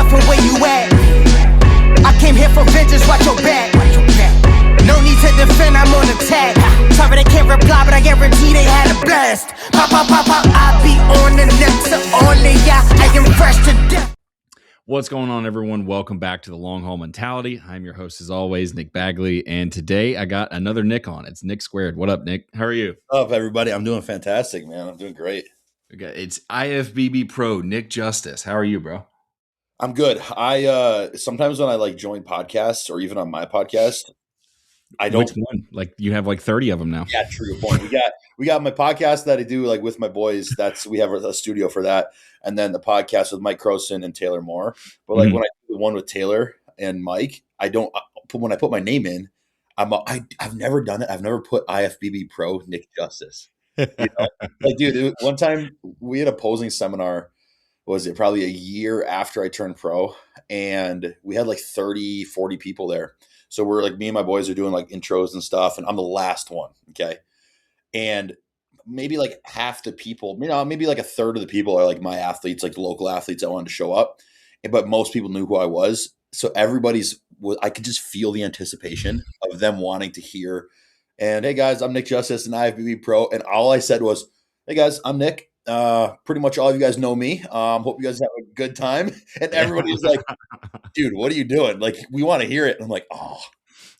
from where you at. I came here for vengeance, watch your back. No need to defend, I'm on attack. Sorry they can't reply, but I guarantee they had a blast. Pop, pop, pop, pop, I be on the next only, yeah, I am fresh to death. What's going on, everyone? Welcome back to the Long Haul Mentality. I'm your host, as always, Nick Bagley, and today I got another Nick on. It's Nick Squared. What up, Nick? How are you? What's up, everybody? I'm doing fantastic, man. I'm doing great. Okay, it's IFBB Pro Nick Justice. How are you, bro? I'm good. I sometimes when I like join podcasts or even on my podcast, I don't. Which one? Like you have like 30 of them now. Yeah, true point. We got my podcast that I do like with my boys. We have a studio for that, and then the podcast with Mike Croson and Taylor Moore. But like when I do the one with Taylor and Mike, when I put my name in, I've never done it. I've never put IFBB Pro Nick Justice. You know? Like, dude, one time we had a posing seminar. Was it probably a year after I turned pro, and we had like 30, 40 people there. So we're like, me and my boys are doing like intros and stuff, and I'm the last one. Okay. And maybe like half the people, maybe like a third of the people are like my athletes, like the local athletes that wanted to show up. But most people knew who I was. So I could just feel the anticipation of them wanting to hear. And hey guys, I'm Nick Justice and IFBB Pro. And all I said was, hey guys, I'm Nick. Pretty much all of you guys know me. Hope you guys have a good time. And everybody was like, dude, what are you doing? Like, we want to hear it. And I'm like, oh.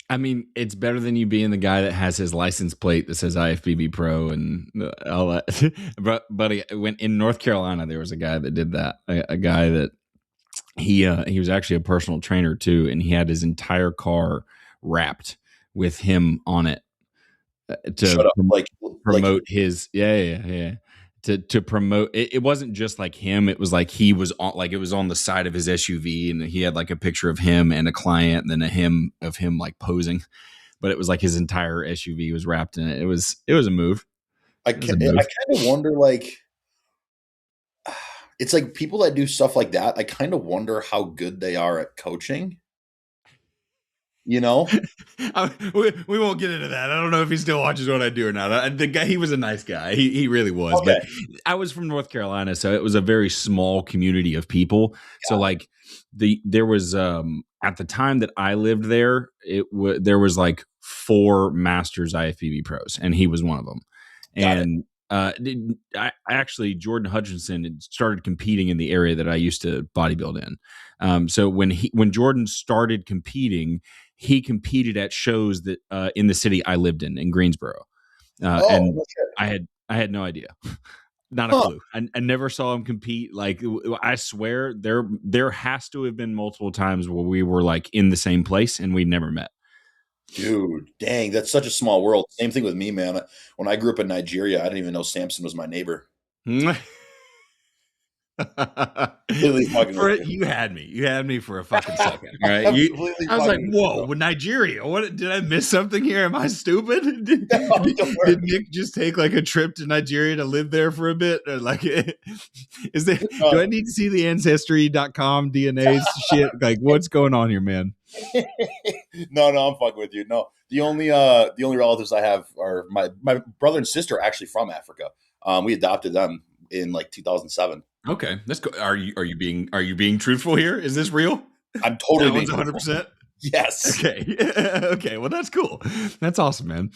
I mean, it's better than you being the guy that has his license plate that says IFBB Pro and all that. But when in North Carolina, there was a guy that did that. A guy that he was actually a personal trainer too, and he had his entire car wrapped with him on it to promote his to promote it. It wasn't just like him. It was like he was on, like it was on the side of his SUV, and he had like a picture of him and a client, and then him like posing. But it was like his entire SUV was wrapped in it. It was a move. I kind of wonder, like, it's like people that do stuff like that. I kind of wonder how good they are at coaching. You know, we won't get into that. I don't know if he still watches what I do or not. The guy, he was a nice guy. He really was. Okay. But I was from North Carolina, so it was a very small community of people. Yeah. So like there was at the time that I lived there, there was like 4 Masters IFBB pros, and he was one of them. I actually, Jordan Hutchinson had started competing in the area that I used to bodybuild in. So when Jordan started competing, he competed at shows that in the city I lived in Greensboro, and I had no idea, not a clue. I never saw him compete. Like, I swear there has to have been multiple times where we were like in the same place and we never met. Dude, dang, that's such a small world. Same thing with me, man. When I grew up in Nigeria, I didn't even know Samson was my neighbor. You had me for a fucking second, right? I was like, whoa, Nigeria, what, did I miss something here? Am I stupid? Did Nick just take like a trip to Nigeria to live there for a bit? Or like, do I need to see the ancestry.com DNA shit? Like, what's going on here, man? No, I'm fucking with you. No, the only relatives I have are my brother and sister are actually from Africa. We adopted them in like 2007. Okay, that's cool. Are you being truthful here? Is this real? I'm totally being 100%. Yes. Okay. Okay. Well, that's cool. That's awesome, man.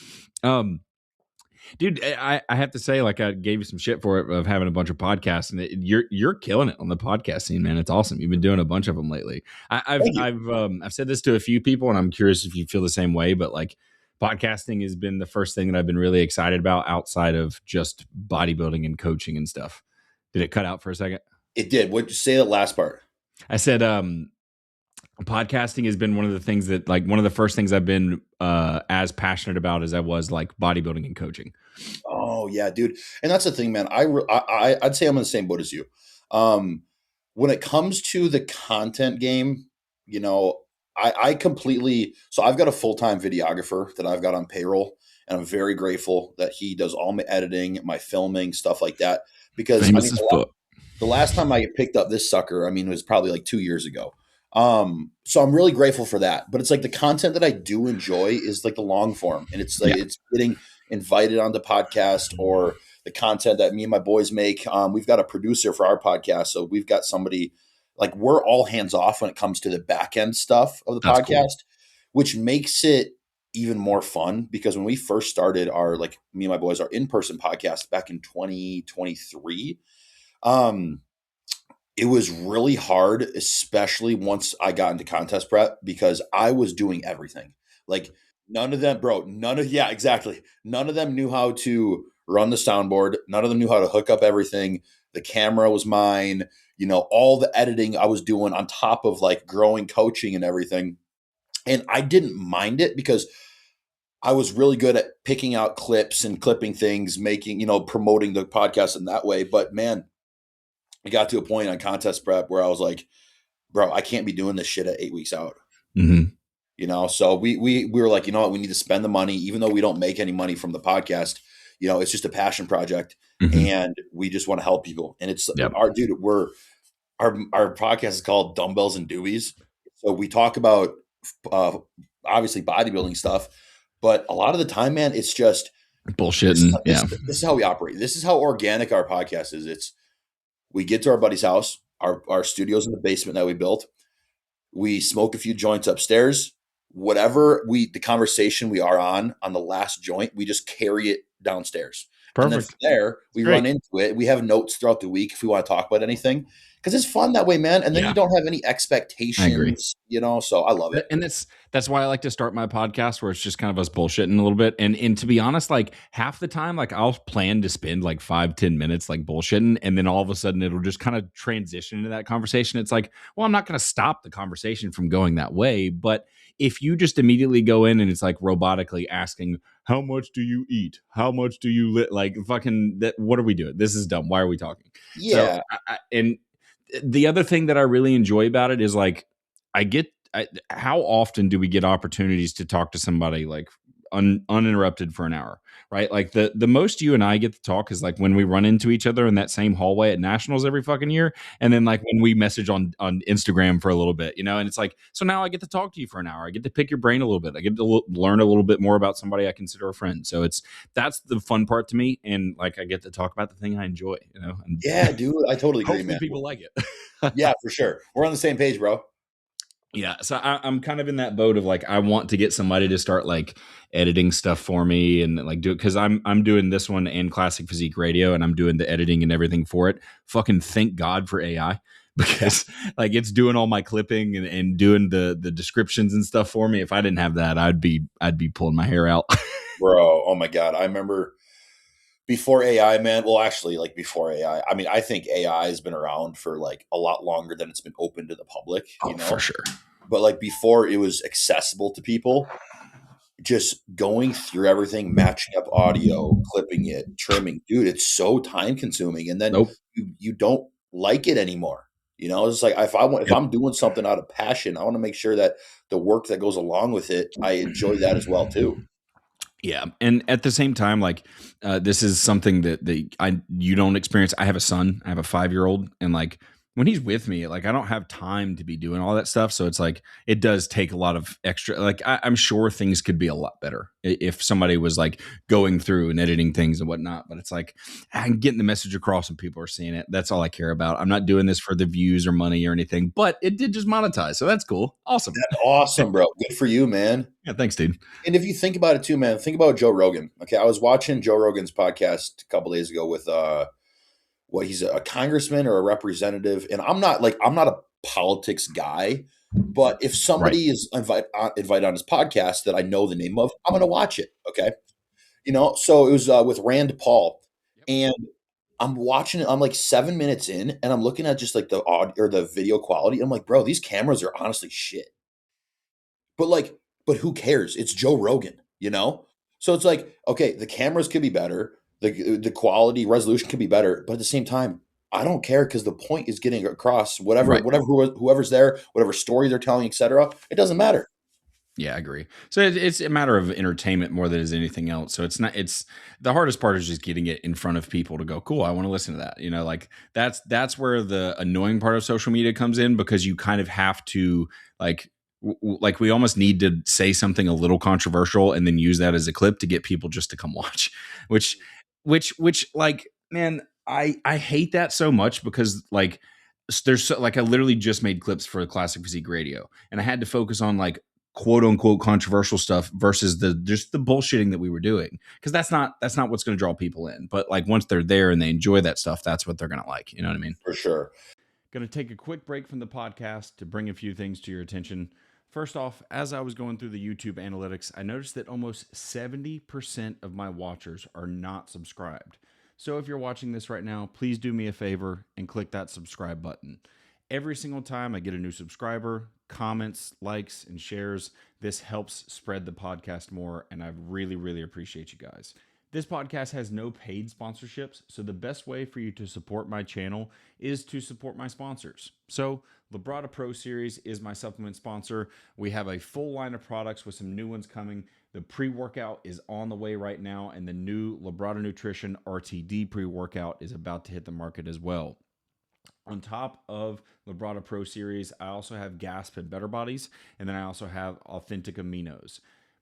Dude, I have to say, like, I gave you some shit for it of having a bunch of podcasts, and you're killing it on the podcast scene, man. It's awesome. You've been doing a bunch of them lately. I've said this to a few people, and I'm curious if you feel the same way. But like, podcasting has been the first thing that I've been really excited about outside of just bodybuilding and coaching and stuff. Did it cut out for a second? It did. What'd you say that last part? I said, podcasting has been one of the things that, like, one of the first things I've been as passionate about as I was like bodybuilding and coaching. Oh yeah, dude. And that's the thing, man. I'd say I'm in the same boat as you. When it comes to the content game, you know, I completely, so I've got a full-time videographer that I've got on payroll, and I'm very grateful that he does all my editing, my filming, stuff like that. Because the last time I picked up this sucker, it was probably like 2 years ago. So I'm really grateful for that. But it's like the content that I do enjoy is like the long form, and it's like it's getting invited on the podcast, or the content that me and my boys make. We've got a producer for our podcast, so we've got somebody like we're all hands off when it comes to the back end stuff of the That's podcast, cool. which makes it even more fun because when we first started our, like me and my boys, our in-person podcast back in 2023, it was really hard, especially once I got into contest prep because I was doing everything. Like none of them, bro, yeah, exactly. None of them knew how to run the soundboard. None of them knew how to hook up everything. The camera was mine, all the editing I was doing on top of like growing coaching and everything. And I didn't mind it because I was really good at picking out clips and clipping things, making, promoting the podcast in that way. But man, it got to a point on contest prep where I was like, bro, I can't be doing this shit at 8 weeks out. Mm-hmm. So we were like, you know what, we need to spend the money, even though we don't make any money from the podcast. It's just a passion project, and we just want to help people. And it's our podcast is called Dumbbells and Doobies. So we talk about obviously bodybuilding stuff, but a lot of the time, man, it's just bullshitting. This is how we operate. This is how organic our podcast is. We get to our buddy's house, our studio's in the basement that we built. We smoke a few joints upstairs. Whatever the conversation we are on the last joint, we just carry it downstairs. Perfect. And then from there, we run into it. We have notes throughout the week if we want to talk about anything. Because it's fun that way, man. And then you don't have any expectations, I agree. So I love it. And that's why I like to start my podcast where it's just kind of us bullshitting a little bit. And to be honest, like half the time, like I'll plan to spend like 5-10 minutes like bullshitting. And then all of a sudden it'll just kind of transition into that conversation. It's like, well, I'm not going to stop the conversation from going that way. But if you just immediately go in and it's like robotically asking, how much do you eat? How much do you like fucking that? What are we doing? This is dumb. Why are we talking? Yeah. So, and the other thing that I really enjoy about it is like, how often do we get opportunities to talk to somebody like uninterrupted for an hour, right? Like the most you and I get to talk is like when we run into each other in that same hallway at nationals every fucking year. And then like when we message on Instagram for a little bit, and it's like, so now I get to talk to you for an hour. I get to pick your brain a little bit. I get to learn a little bit more about somebody I consider a friend. So that's the fun part to me. And like, I get to talk about the thing I enjoy, and yeah, dude, I totally agree, man. People like it. Yeah, for sure. We're on the same page, bro. Yeah, so I'm kind of in that boat of like I want to get somebody to start like editing stuff for me and like do it because I'm doing this one and Classic Physique Radio and I'm doing the editing and everything for it. Fucking thank God for AI because like it's doing all my clipping and doing the descriptions and stuff for me. If I didn't have that, I'd be pulling my hair out. Bro, oh my God, I remember before AI, man. Well, actually, like before AI, I mean, I think AI has been around for like a lot longer than it's been open to the public, for sure. But like before it was accessible to people, just going through everything, matching up audio, clipping it, trimming, dude, it's so time consuming. And then you don't like it anymore. It's like if I'm doing something out of passion, I want to make sure that the work that goes along with it, I enjoy that as well too. Yeah, and at the same time, like this is something that you don't experience. I have a son. I have a 5-year-old, and like when he's with me, like I don't have time to be doing all that stuff. So it's like it does take a lot of extra. Like I'm sure things could be a lot better if somebody was like going through and editing things and whatnot. But it's like I'm getting the message across and people are seeing it. That's all I care about. I'm not doing this for the views or money or anything. But it did just monetize, so that's cool. Awesome. That's awesome, bro. Good for you, man. Yeah, thanks, dude. And if you think about it too, man, think about Joe Rogan. Okay, I was watching Joe Rogan's podcast a couple days ago with he's a congressman or a representative, and I'm not a politics guy, but if somebody is invited on his podcast that I know the name of, I'm going to watch it. Okay, so it was with Rand Paul, and I'm watching it. I'm like 7 minutes in, and I'm looking at just like the audio or the video quality. I'm like, bro, these cameras are honestly shit. But who cares? It's Joe Rogan, So it's like, okay, the cameras could be better. The quality resolution could be better, but at the same time, I don't care because the point is getting across. Whoever's there, whatever story they're telling, etc. It doesn't matter. Yeah, I agree. So it's a matter of entertainment more than it is anything else. So it's not. It's the hardest part is just getting it in front of people to go, cool, I want to listen to that. Like that's where the annoying part of social media comes in because you kind of have to like we almost need to say something a little controversial and then use that as a clip to get people just to come watch, which like, man, I hate that so much because like there's like I literally just made clips for Classic Physique Radio, and I had to focus on like quote unquote controversial stuff versus just the bullshitting that we were doing, because that's not what's going to draw people in. But like once they're there and they enjoy that stuff, that's what they're going to like. You know what I mean? For sure. Going to take a quick break from the podcast to bring a few things to your attention. First off, as I was going through the YouTube analytics, I noticed that almost 70% of my watchers are not subscribed. So if you're watching this right now, please do me a favor and click that subscribe button. Every single time I get a new subscriber, comments, likes, and shares, this helps spread the podcast more, and I really, really appreciate you guys. This podcast has no paid sponsorships, so the best way for you to support my channel is to support my sponsors. So Labrada Pro Series is my supplement sponsor. We have a full line of products with some new ones coming. The pre-workout is on the way right now, and the new Labrada Nutrition RTD pre-workout is about to hit the market as well. On top of Labrada Pro Series, I also have Gasp and Better Bodies, and then I also have Authentic Aminos.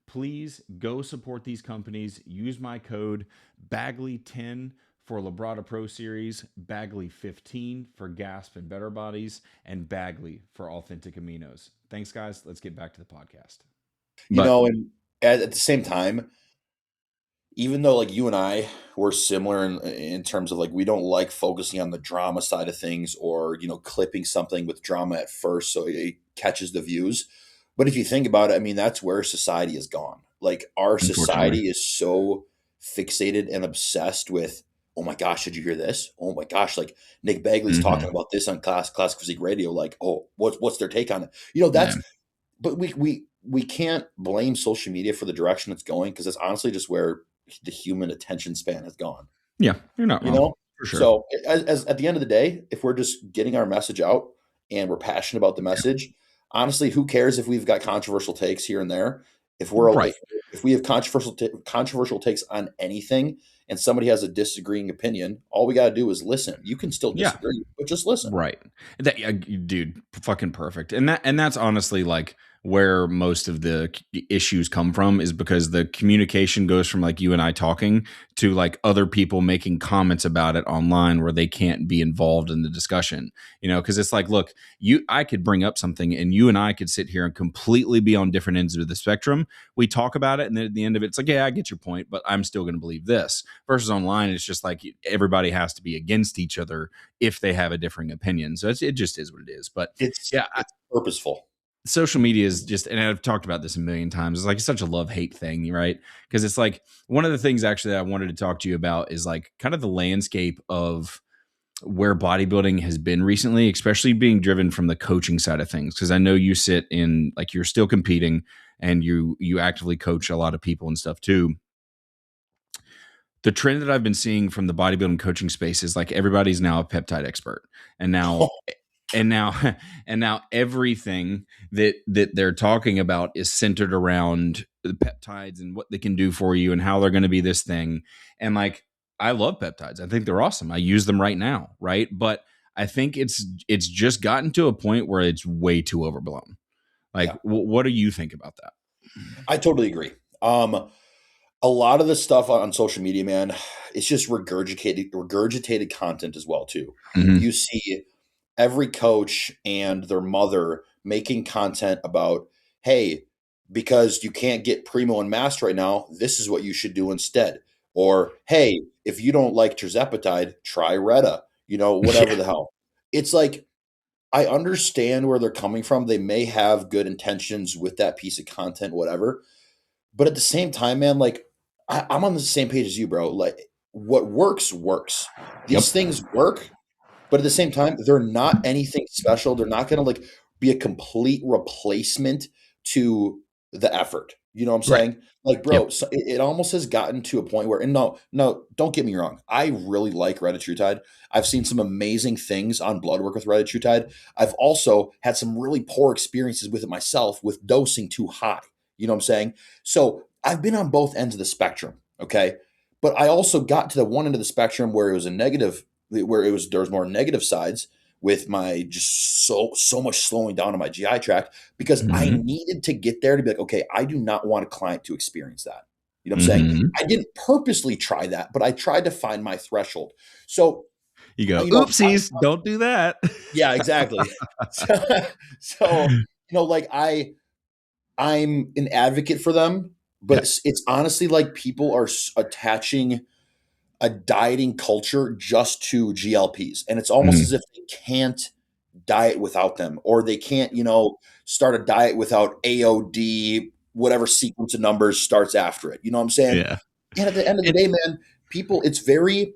Please go support these companies. Use my code Bagley10 for Labrada Pro Series, Bagley15 for Gasp and Better Bodies, and Bagley for Authentic Aminos. Thanks, guys. Let's get back to the podcast. And at the same time, even though like you and I were similar in terms of like we don't like focusing on the drama side of things, or clipping something with drama at first so it catches the views. But if you think about it, I mean, that's where society has gone. Like our society is so fixated and obsessed with, oh my gosh, did you hear this? Oh my gosh, like Nick Bagley's talking about this on Classic Physique Radio. Like, oh, what's their take on it? That's. Yeah. But we can't blame social media for the direction it's going, because it's honestly just where the human attention span has gone. Yeah, you're not wrong. For sure. So as at the end of the day, if we're just getting our message out and we're passionate about the message. Yeah. Honestly, who cares if we've got controversial takes here and there? If we're right. if we have controversial takes on anything, and somebody has a disagreeing opinion, all we got to do is listen. You can still disagree, but just listen. Right. Dude, fucking perfect. And that's honestly like where most of the issues come from, is because the communication goes from like you and I talking to like other people making comments about it online where they can't be involved in the discussion, because it's like, look, I could bring up something and you and I could sit here and completely be on different ends of the spectrum. We talk about it, and then at the end of it, it's like, yeah, I get your point, but I'm still going to believe this. Versus online, it's just like everybody has to be against each other if they have a differing opinion. So it just is what it is. But it's purposeful. Social media is just, and I've talked about this a million times, it's like such a love-hate thing, right? Because it's like one of the things actually that I wanted to talk to you about is like kind of the landscape of where bodybuilding has been recently, especially being driven from the coaching side of things. Because I know you sit in, like, you're still competing and you actively coach a lot of people and stuff too. The trend that I've been seeing from the bodybuilding coaching space is like everybody's now a peptide expert, and now and now everything that they're talking about is centered around the peptides and what they can do for you and how they're going to be this thing. And like, I love peptides. I think they're awesome. I use them right now, right? But I think it's just gotten to a point where it's way too overblown. Like, what do you think about that? I totally agree. A lot of the stuff on social media, man, it's just regurgitated content as well too. Mm-hmm. You see every coach and their mother making content about, hey, because you can't get Primo and Master right now, this is what you should do instead. Or, hey, if you don't like tirzepatide, try Retta, whatever the hell. It's like, I understand where they're coming from. They may have good intentions with that piece of content, whatever. But at the same time, man, like, I'm on the same page as you, bro. Like, what works. These things work. But at the same time, they're not anything special. They're not going to like be a complete replacement to the effort. You know what I'm saying? Right. Like, bro, so it almost has gotten to a point where, and no, don't get me wrong. I really like retatrutide. I've seen some amazing things on blood work with retatrutide. I've also had some really poor experiences with it myself, with dosing too high. You know what I'm saying? So I've been on both ends of the spectrum. Okay. But I also got to the one end of the spectrum where it was a negative, there was more negative sides with my just so much slowing down on my GI tract, because I needed to get there to be like, okay, I do not want a client to experience that. You know what I'm saying? I didn't purposely try that, but I tried to find my threshold. So You go, you know, oopsies, don't do that. yeah, exactly. So, like I'm an advocate for them, but Yeah. it's honestly like people are attaching a dieting culture just to GLPs, and it's almost as Mhm. if they can't diet without them, or they can't, start a diet without AOD, whatever sequence of numbers starts after it. You know what I'm saying? Yeah. And at the end of the day, man, people, it's very,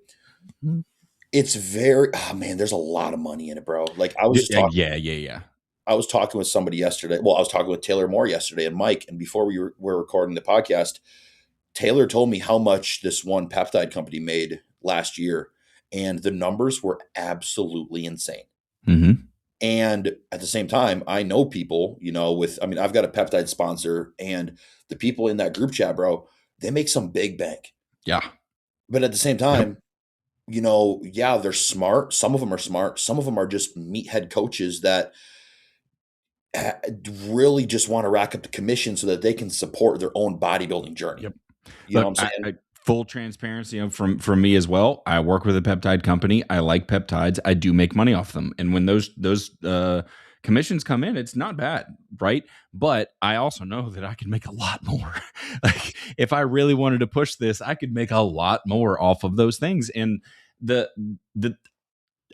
oh man, there's a lot of money in it, bro. Like I was just talking. Yeah. I was talking with somebody yesterday. Well, I was talking with Taylor Moore yesterday and Mike. And before were recording the podcast, Taylor told me how much this one peptide company made last year. And the numbers were absolutely insane. Mm-hmm. And at the same time, I know people, I've got a peptide sponsor, and the people in that group chat, bro, they make some big bank. Yeah. But at the same Yep. time, yeah, they're smart. Some of them are smart. Some of them are just meathead coaches that really just want to rack up the commission so that they can support their own bodybuilding journey. Yep. You know Look, what I'm saying? full transparency, from me as well. I work with a peptide company. I like peptides. I do make money off them, and when those commissions come in, it's not bad, right? But I also know that I can make a lot more. Like if I really wanted to push this, I could make a lot more off of those things. And the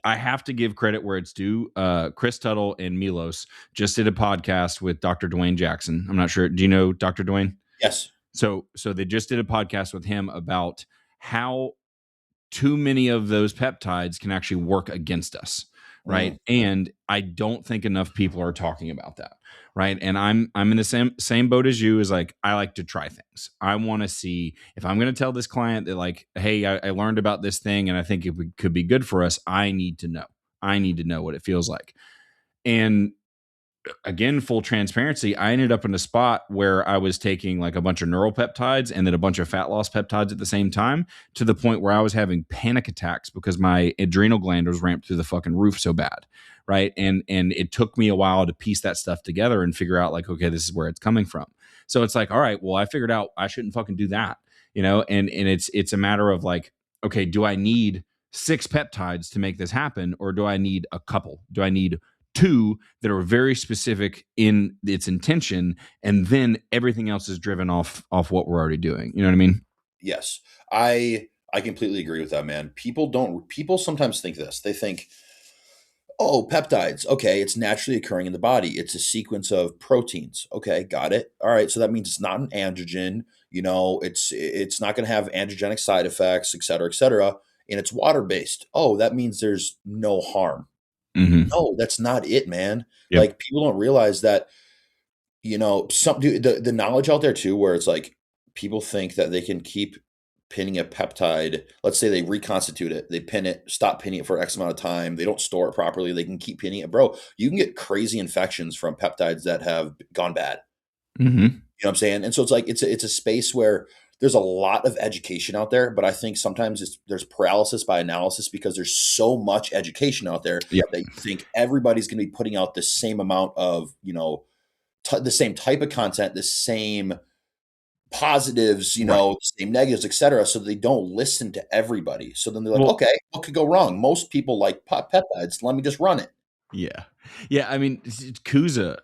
I have to give credit where it's due. Chris Tuttle and Milos just did a podcast with Dr. Dwayne Jackson. I'm not sure. Do you know Dr. Dwayne? Yes. So they just did a podcast with him about how too many of those peptides can actually work against us, right? And I don't think enough people are talking about that, right? And I'm in the same boat as you. Is like I like to try things. I want to see if I'm going to tell this client that like, hey, I learned about this thing and I think it could be good for us. I need to know. I need to know what it feels like. And again, full transparency, I ended up in a spot where I was taking like a bunch of neural peptides and then a bunch of fat loss peptides at the same time, to the point where I was having panic attacks because my adrenal gland was ramped through the fucking roof so bad. Right. And it took me a while to piece that stuff together and figure out like, okay, this is where it's coming from. So it's like, all right, well, I figured out I shouldn't fucking do that, and it's a matter of like, okay, do I need 6 peptides to make this happen? Or do I need a couple? Do I need 2 that are very specific in its intention, and then everything else is driven off what we're already doing? You know what I mean? Yes. I completely agree with that, man. People sometimes think this. They think, oh, peptides. Okay, it's naturally occurring in the body. It's a sequence of proteins. Okay, got it. All right, so that means it's not an androgen. It's not going to have androgenic side effects, et cetera, and it's water based. Oh, that means there's no harm. Mm-hmm. No, that's not it, man. Yep. Like people don't realize that, the knowledge out there too, where it's like people think that they can keep pinning a peptide. Let's say they reconstitute it, they pin it, stop pinning it for X amount of time. They don't store it properly. They can keep pinning it, bro. You can get crazy infections from peptides that have gone bad. Mm-hmm. You know what I'm saying? And so it's like it's a space where there's a lot of education out there, but I think sometimes there's paralysis by analysis because there's so much education out there Yep. that you think everybody's going to be putting out the same amount of, the same type of content, the same positives, Right. the same negatives, et cetera. So they don't listen to everybody. So then they're like, Well, okay, what could go wrong? Most people like peptides. Let me just run it. Yeah. I mean, Kuza.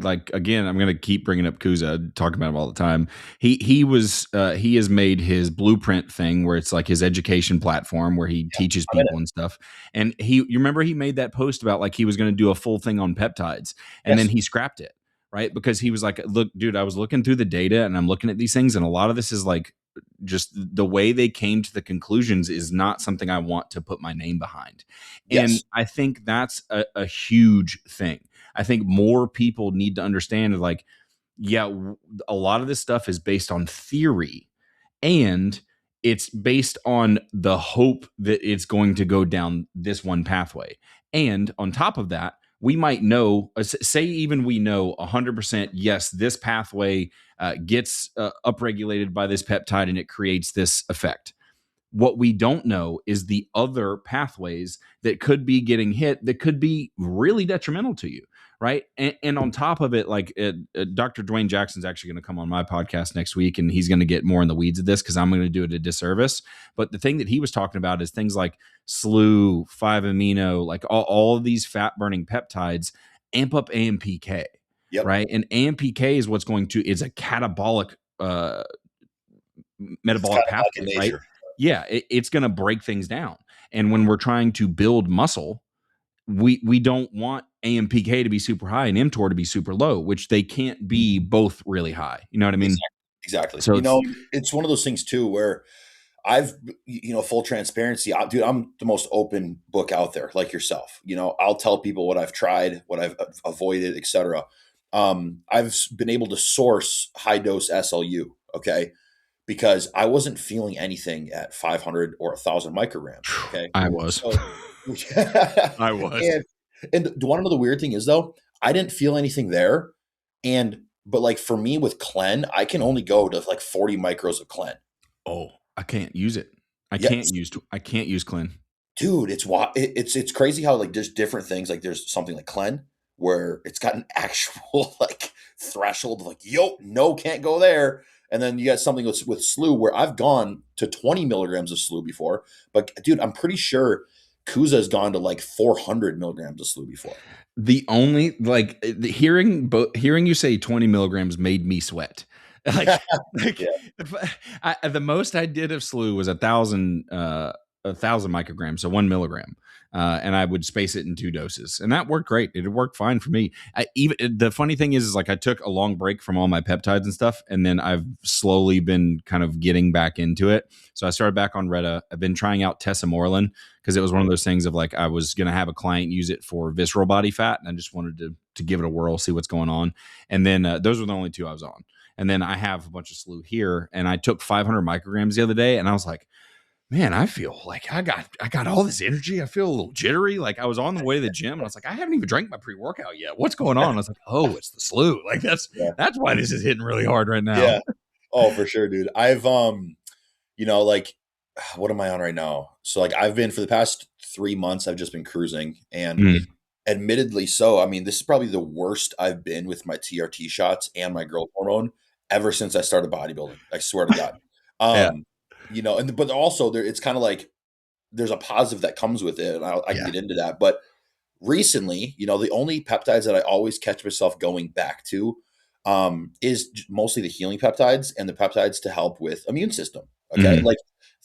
Like again, I'm gonna keep bringing up Kuza. Talking about him all the time. He has made his blueprint thing where it's like his education platform where he teaches people and stuff. And you remember he made that post about like he was going to do a full thing on peptides, and then he scrapped it, right? Because he was like, look, dude, I was looking through the data and I'm looking at these things, and a lot of this is like just the way they came to the conclusions is not something I want to put my name behind. Yes. And I think that's a huge thing. I think more people need to understand like, yeah, a lot of this stuff is based on theory, and it's based on the hope that it's going to go down this one pathway. And on top of that, we might know, say even we know 100%, yes, this pathway gets upregulated by this peptide and it creates this effect. What we don't know is the other pathways that could be getting hit that could be really detrimental to you, right? And on top of it, like Dr. Dwayne Jackson's actually going to come on my podcast next week, and he's going to get more in the weeds of this because I'm going to do it a disservice. But the thing that he was talking about is things like SLU, 5-amino, like all of these fat burning peptides amp up AMPK, right? And AMPK is is a catabolic metabolic pathway, right? Yeah, it's going to break things down. And when we're trying to build muscle, we don't want AMPK to be super high and mTOR to be super low, which they can't be both really high. You know what I mean? Exactly. So it's one of those things too where full transparency, dude, I'm the most open book out there, like yourself. I'll tell people what I've tried, what I've avoided, etc. I've been able to source high dose SLU, okay, because I wasn't feeling anything at 500 or 1,000 micrograms. Okay, I was. I was. And do you want to know the weird thing is though? I didn't feel anything there, but like for me with Clen, I can only go to like 40 micros of Clen. Oh, I can't use it. I can't use Clen. Dude, it's crazy how like there's different things. Like there's something like Clen where it's got an actual like threshold of like, no, can't go there. And then you got something with SLU where I've gone to 20 milligrams of SLU before. But dude, I'm pretty sure Kuza has gone to like 400 milligrams of SLU before. The only like hearing you say 20 milligrams made me sweat. The most I did of SLU was 1,000 micrograms, so 1 milligram. And I would space it in 2 doses, and that worked great. It worked fine for me. The funny thing is like I took a long break from all my peptides and stuff, and then I've slowly been kind of getting back into it. So I started back on Retta. I've been trying out tesamorelin because it was one of those things of like I was going to have a client use it for visceral body fat, and I just wanted to give it a whirl, see what's going on. And then those were the only 2 I was on. And then I have a bunch of SLU here, and I took 500 micrograms the other day, and I was like, man, I feel like I got all this energy. I feel a little jittery. Like I was on the way to the gym and I was like, I haven't even drank my pre-workout yet. What's going on? I was like, oh, it's the SLU. Like that's why this is hitting really hard right now. Yeah. Oh, for sure, dude. I've like what am I on right now? So like I've been for the past 3 months, I've just been cruising, and admittedly so. I mean, this is probably the worst I've been with my TRT shots and my growth hormone ever since I started bodybuilding. I swear to God. But also it's kind of like there's a positive that comes with it, and I can get into that. But recently, the only peptides that I always catch myself going back to is mostly the healing peptides and the peptides to help with immune system. Okay, like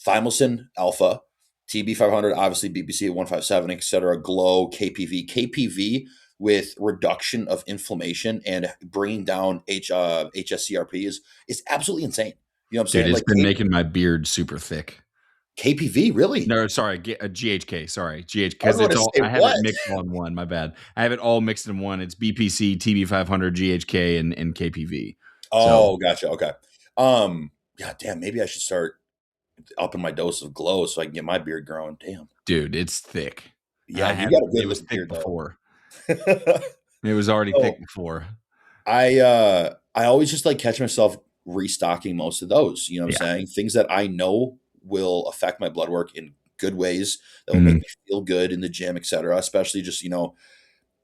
thymosin alpha, TB500, obviously BPC at 157, etc. Glow, KPV with reduction of inflammation and bringing down HSCRP is absolutely insane. You know what I'm saying? Dude, it's been making my beard super thick. KPV, really? No, sorry, GHK. Sorry, GHK. Because it's all I have it mixed all in one. My bad. I have it all mixed in one. It's BPC, TB500, GHK, and KPV. Oh, gotcha. Okay. God damn. Maybe I should start upping my dose of Glow so I can get my beard growing. Damn, dude, it's thick. Yeah, you got a good. It was thick before. It was already thick before. I always just like catch myself restocking most of those, you know what I'm saying? Things that I know will affect my blood work in good ways that will make me feel good in the gym, etc. Especially just,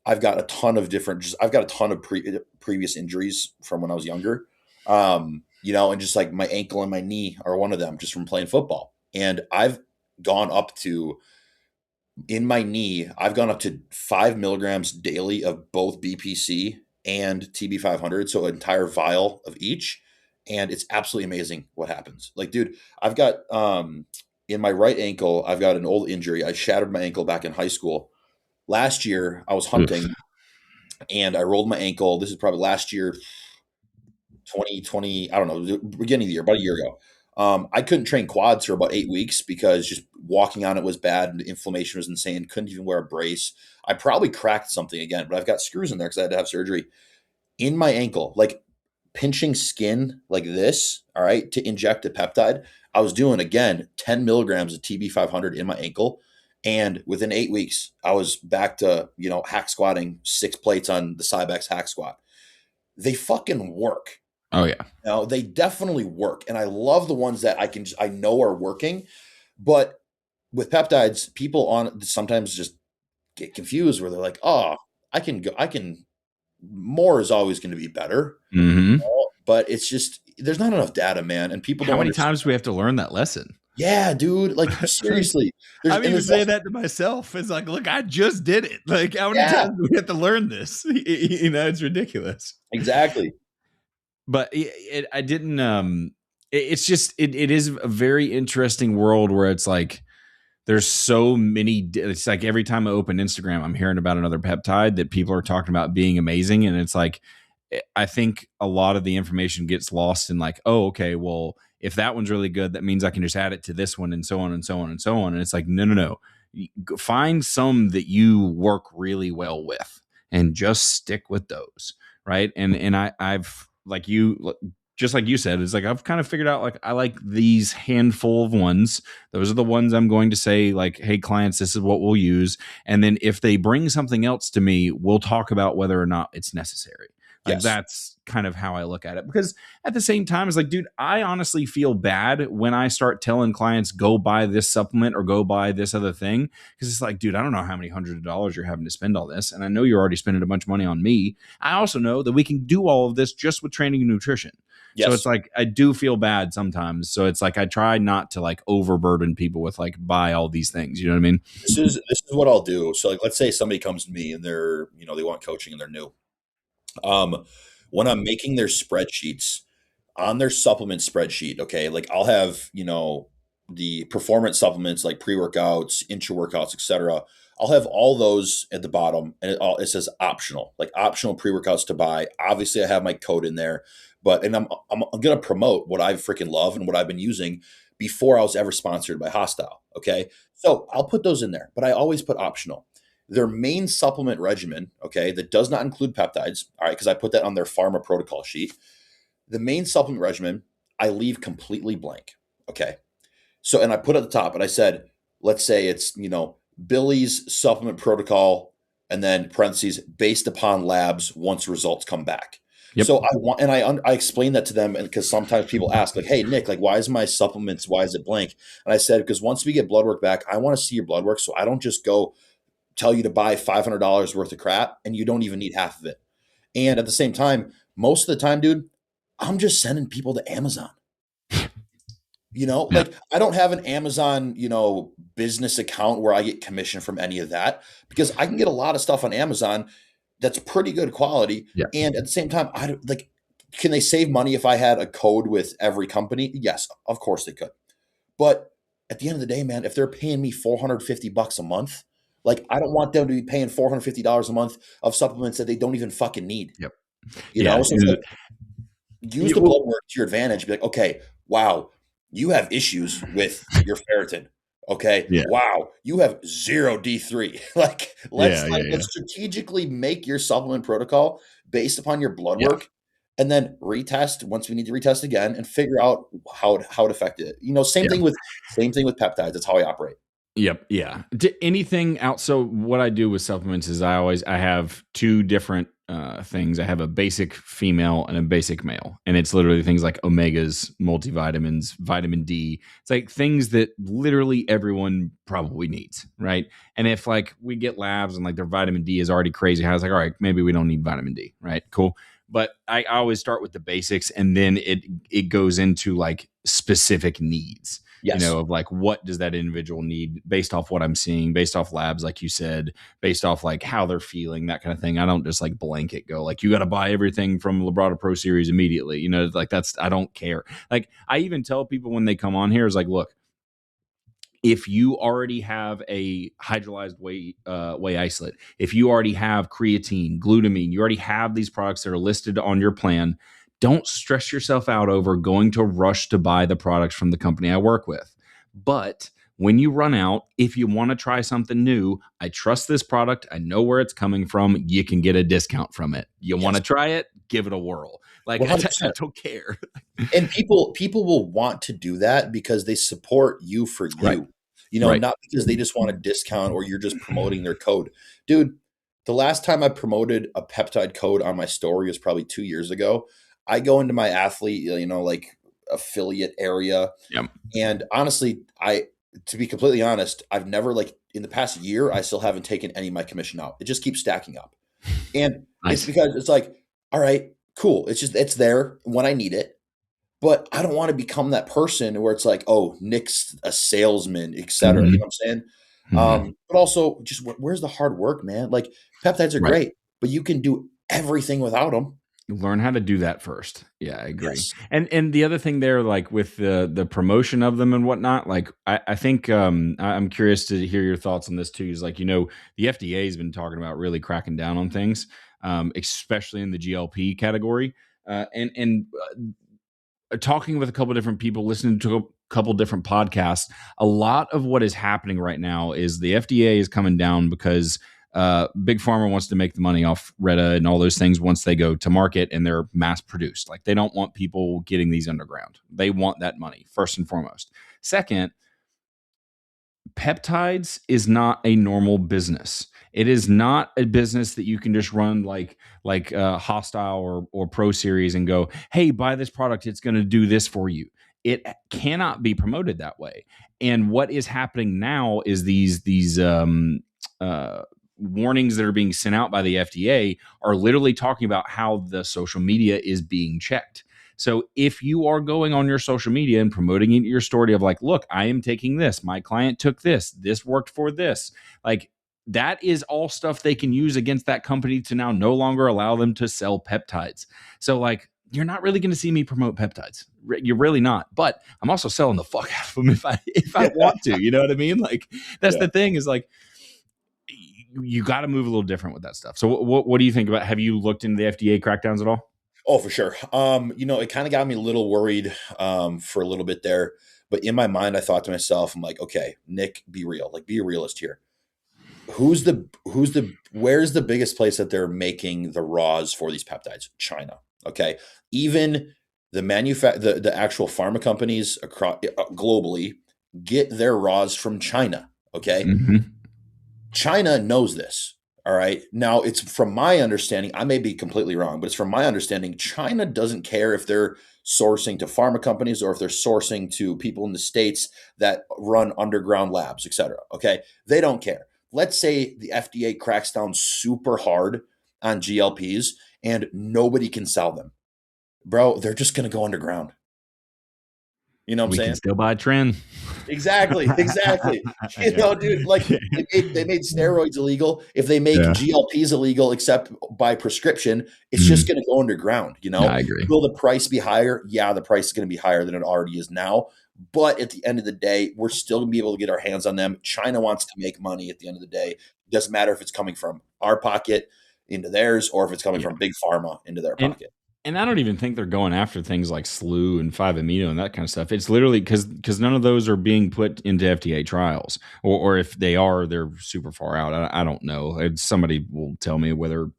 I've got a ton of previous injuries from when I was younger. And just like my ankle and my knee are one of them just from playing football. And I've gone up to, in my knee, I've gone up to 5 milligrams daily of both BPC and TB500. So an entire vial of each. And it's absolutely amazing what happens. Like, dude, I've got, in my right ankle, I've got an old injury. I shattered my ankle back in high school. Last year I was hunting and I rolled my ankle. This is probably last year, 2020, I don't know, beginning of the year, about a year ago. I couldn't train quads for about 8 weeks because just walking on it was bad and the inflammation was insane. Couldn't even wear a brace. I probably cracked something again, but I've got screws in there because I had to have surgery in my ankle, like pinching skin like this, all right, to inject a peptide. I was doing, again, 10 milligrams of TB500 in my ankle. And within 8 weeks, I was back to, hack squatting 6 plates on the Cybex hack squat. They fucking work. Oh, yeah. They definitely work. And I love the ones that I know are working. But with peptides, people sometimes just get confused where they're like, oh, I can more is always going to be better. Mm-hmm. But it's just, there's not enough data, man. And people How don't many understand. times do we have to learn that lesson? Yeah, dude. Like, seriously. I'm even saying that to myself. It's like, look, I just did it. Like, how many times do we have to learn this? It's ridiculous. Exactly. But I didn't. It's just it is a very interesting world where it's like there's so many. It's like every time I open Instagram, I'm hearing about another peptide that people are talking about being amazing, and it's like I think a lot of the information gets lost in like, oh, okay, well, if that one's really good, that means I can just add it to this one, and so on and so on and so on. And it's like, no. Find some that you work really well with, and just stick with those, right? And I've like you. Just like you said, it's like I've kind of figured out like I like these handful of ones. Those are the ones I'm going to say like, hey, clients, this is what we'll use. And then if they bring something else to me, we'll talk about whether or not it's necessary. Like that's kind of how I look at it. Because at the same time, it's like, dude, I honestly feel bad when I start telling clients, go buy this supplement or go buy this other thing. Because it's like, dude, I don't know how many hundreds of dollars you're having to spend on this. And I know you're already spending a bunch of money on me. I also know that we can do all of this just with training and nutrition. Yes. So it's like, I do feel bad sometimes. So it's like, I try not to like overburden people with like, buy all these things. You know what I mean? This is what I'll do. So like, let's say somebody comes to me and they're, they want coaching and they're new. When I'm making their spreadsheets on their supplement spreadsheet, okay, like I'll have, the performance supplements like pre-workouts, intra-workouts, etc. I'll have all those at the bottom, and it says optional, like optional pre-workouts to buy. Obviously, I have my code in there, and I'm going to promote what I freaking love and what I've been using before I was ever sponsored by Hostile. Okay, so I'll put those in there, but I always put optional. Their main supplement regimen, okay, that does not include peptides, all right, because I put that on their pharma protocol sheet. The main supplement regimen, I leave completely blank, okay? So, and I put at the top, and I said, let's say it's, Billy's supplement protocol, and then parentheses, based upon labs once results come back. Yep. So I explained that to them, and because sometimes people ask, like, hey, Nick, like, why is my supplements, why is it blank? And I said, because once we get blood work back, I want to see your blood work, so I don't just go tell you to buy $500 worth of crap and you don't even need half of it. And at the same time, most of the time, dude, I'm just sending people to Amazon. Like I don't have an Amazon, business account where I get commission from any of that, because I can get a lot of stuff on Amazon that's pretty good quality. Yeah. And at the same time, can they save money if I had a code with every company? Yes, of course they could. But at the end of the day, man, if they're paying me $450 a month, like, I don't want them to be paying $450 a month of supplements that they don't even fucking need. Yep. So like, use the blood work to your advantage. Be like, okay, wow, you have issues with your ferritin. Okay, wow, you have 0 D3. Like, let's strategically make your supplement protocol based upon your blood work, and then retest once we need to retest again and figure out how it affected it. Same thing with peptides. That's how I operate. Yep. Yeah. Anything else? So what I do with supplements is I have two different things. I have a basic female and a basic male, and it's literally things like omegas, multivitamins, vitamin D. It's like things that literally everyone probably needs, right? And if like we get labs and like their vitamin D is already crazy, I was like, all right, maybe we don't need vitamin D, right? Cool. But I always start with the basics, and then it goes into like specific needs. Yes. Of like, what does that individual need based off what I'm seeing, based off labs, like you said, based off like how they're feeling, that kind of thing. I don't just like blanket go like, you got to buy everything from Labrada Pro Series immediately. Like I don't care. Like I even tell people when they come on here is like, look, if you already have a hydrolyzed whey isolate, if you already have creatine, glutamine, you already have these products that are listed on your plan, don't stress yourself out over going to rush to buy the products from the company I work with. But when you run out, if you want to try something new, I trust this product. I know where it's coming from. You can get a discount from it. You want to try it? Give it a whirl. Like I don't care. And people will want to do that because they support you for you. Right. Not because they just want a discount or you're just promoting their code. Dude, the last time I promoted a peptide code on my story was probably 2 years ago. I go into my athlete, like affiliate area. Yep. And honestly, to be completely honest, I've never in the past year, I still haven't taken any of my commission out. It just keeps stacking up. And It's Nice. because it's like, all right, cool. It's there when I need it. But I don't want to become that person where it's like, oh, Nick's a salesman, et cetera. You know Mhm. what I'm saying? Mhm. But also, just where's the hard work, man? Like peptides are Right. great, but you can do everything without them. Learn how to do that first. Yeah, I agree. Yes. And the other thing there, like with the promotion of them and whatnot, like I think I'm curious to hear your thoughts on this too. Is like, the FDA has been talking about really cracking down on things, especially in the GLP category. And talking with a couple different people, listening to a couple different podcasts, a lot of what is happening right now is the FDA is coming down because big pharma wants to make the money off Retta and all those things once they go to market and they're mass produced. Like they don't want people getting these underground. They want that money first and foremost. Second, peptides is not a normal business. It is not a business that you can just run like Hostile or Pro Series and go, "Hey, buy this product. It's going to do this for you." It cannot be promoted that way. And what is happening now is these uh, warnings that are being sent out by the FDA are literally talking about how the social media is being checked. So if you are going on your social media and promoting your story of like, look, I am taking this, my client took this worked for this, like that is all stuff they can use against that company to now no longer allow them to sell peptides. So like, you're not really going to see me promote peptides. You're really not. But I'm also selling the fuck out of them if I want to. You know what I mean? Like that's Yeah. the thing is like you got to move a little different with that stuff. So what do you think about? Have you looked into the FDA crackdowns at all? Oh, for sure. It kind of got me a little worried for a little bit there. But in my mind, I thought to myself, I'm like, okay, Nick, be real. Like, be a realist here. Where's the biggest place that they're making the raws for these peptides? China. Okay. Even the actual pharma companies across globally get their raws from China. Okay. Mm-hmm. China knows this. All right. Now, it's from my understanding, I may be completely wrong, but it's from my understanding, China doesn't care if they're sourcing to pharma companies or if they're sourcing to people in the States that run underground labs, et cetera. Okay. They don't care. Let's say the FDA cracks down super hard on GLPs and nobody can sell them. Bro, they're just going to go underground. You know what I'm We can saying? still buy trend. Exactly. Dude, like they made steroids illegal. If they make Yeah. GLPs illegal except by prescription, it's Mhm. just going to go underground. Yeah, I agree. Will the price be higher? Yeah, the price is going to be higher than it already is now. But at the end of the day, we're still going to be able to get our hands on them. China wants to make money at the end of the day. It doesn't matter if it's coming from our pocket into theirs or if it's coming Yeah. from big pharma into their And pocket. and I don't even think they're going after things like SLU and 5-amino and that kind of stuff. It's literally because none of those are being put into FDA trials, or if they are, they're super far out. I don't know. Somebody will tell me whether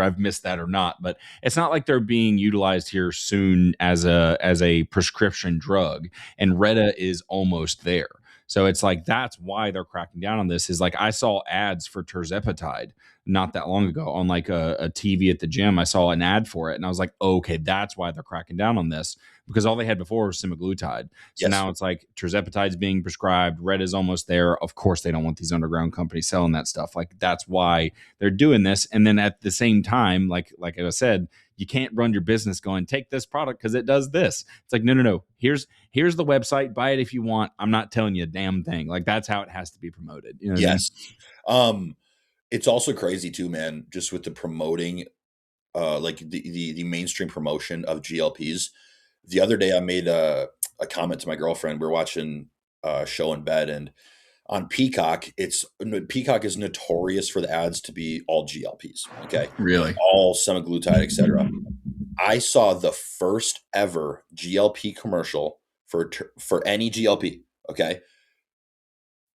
I've missed that or not. But it's not like they're being utilized here soon as a prescription drug, and Retta is almost there. So it's like that's why they're cracking down on this. Is like I saw ads for terzepatide not that long ago on like a TV at the gym. I saw an ad for it and I was like, oh, okay, that's why they're cracking down on this, because all they had before was semaglutide. So Yes. now it's like terzepatide's being prescribed. Red is almost there. Of course, they don't want these underground companies selling that stuff. Like that's why they're doing this. And then at the same time, like I said, you can't run your business going, take this product because it does this. It's like, no. Here's the website. Buy it if you want. I'm not telling you a damn thing. Like that's how it has to be promoted. You know what I mean? It's also crazy too, man, just with the promoting, like the mainstream promotion of GLPs. The other day I made a comment to my girlfriend. We were watching a show in bed, and on Peacock, Peacock is notorious for the ads to be all GLPs. Okay. Really? All semaglutide, etc. I saw the first ever GLP commercial for any GLP, okay,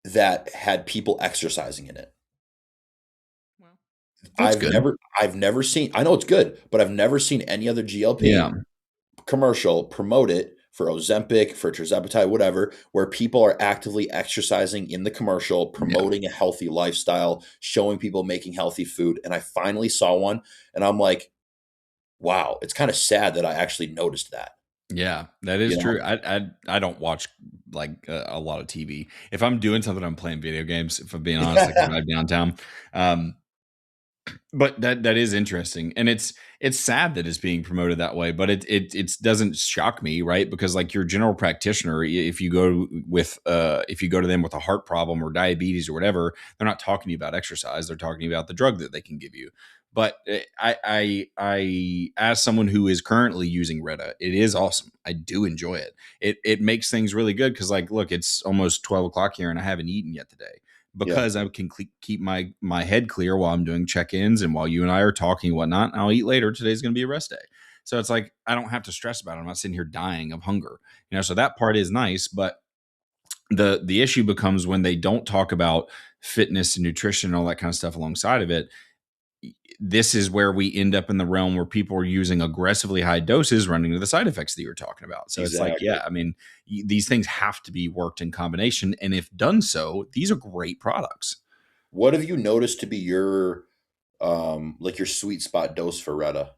that had people exercising in it. That's good. I've never seen, I know it's good, but I've never seen any other GLP Yeah. commercial promote it for Ozempic, for tirzepatide, whatever, where people are actively exercising in the commercial, promoting a healthy lifestyle, showing people making healthy food. And I finally saw one and I'm like, wow, it's kind of sad that I actually noticed that. Yeah, that is You know? true. I don't watch like a lot of TV. If I'm doing something, I'm playing video games. If I'm being honest, like when I'm downtown. But that is interesting, and it's sad that it's being promoted that way. But it doesn't shock me, right? Because like your general practitioner, if you go to them with a heart problem or diabetes or whatever, they're not talking to you about exercise. They're talking about the drug that they can give you. But as someone who is currently using Retta, it is awesome. I do enjoy it. It makes things really good because like, look, it's almost 12 o'clock here, and I haven't eaten yet today because I can keep my head clear while I'm doing check-ins and while you and I are talking and whatnot. And I'll eat later. Today's going to be a rest day. So it's like, I don't have to stress about it. I'm not sitting here dying of hunger, so that part is nice. But the issue becomes when they don't talk about fitness and nutrition and all that kind of stuff alongside of it. This is where we end up in the realm where people are using aggressively high doses, running into the side effects that you were talking about. So It's like, yeah, I mean, these things have to be worked in combination. And if done so, these are great products. What have you noticed to be your like your sweet spot dose for Retta?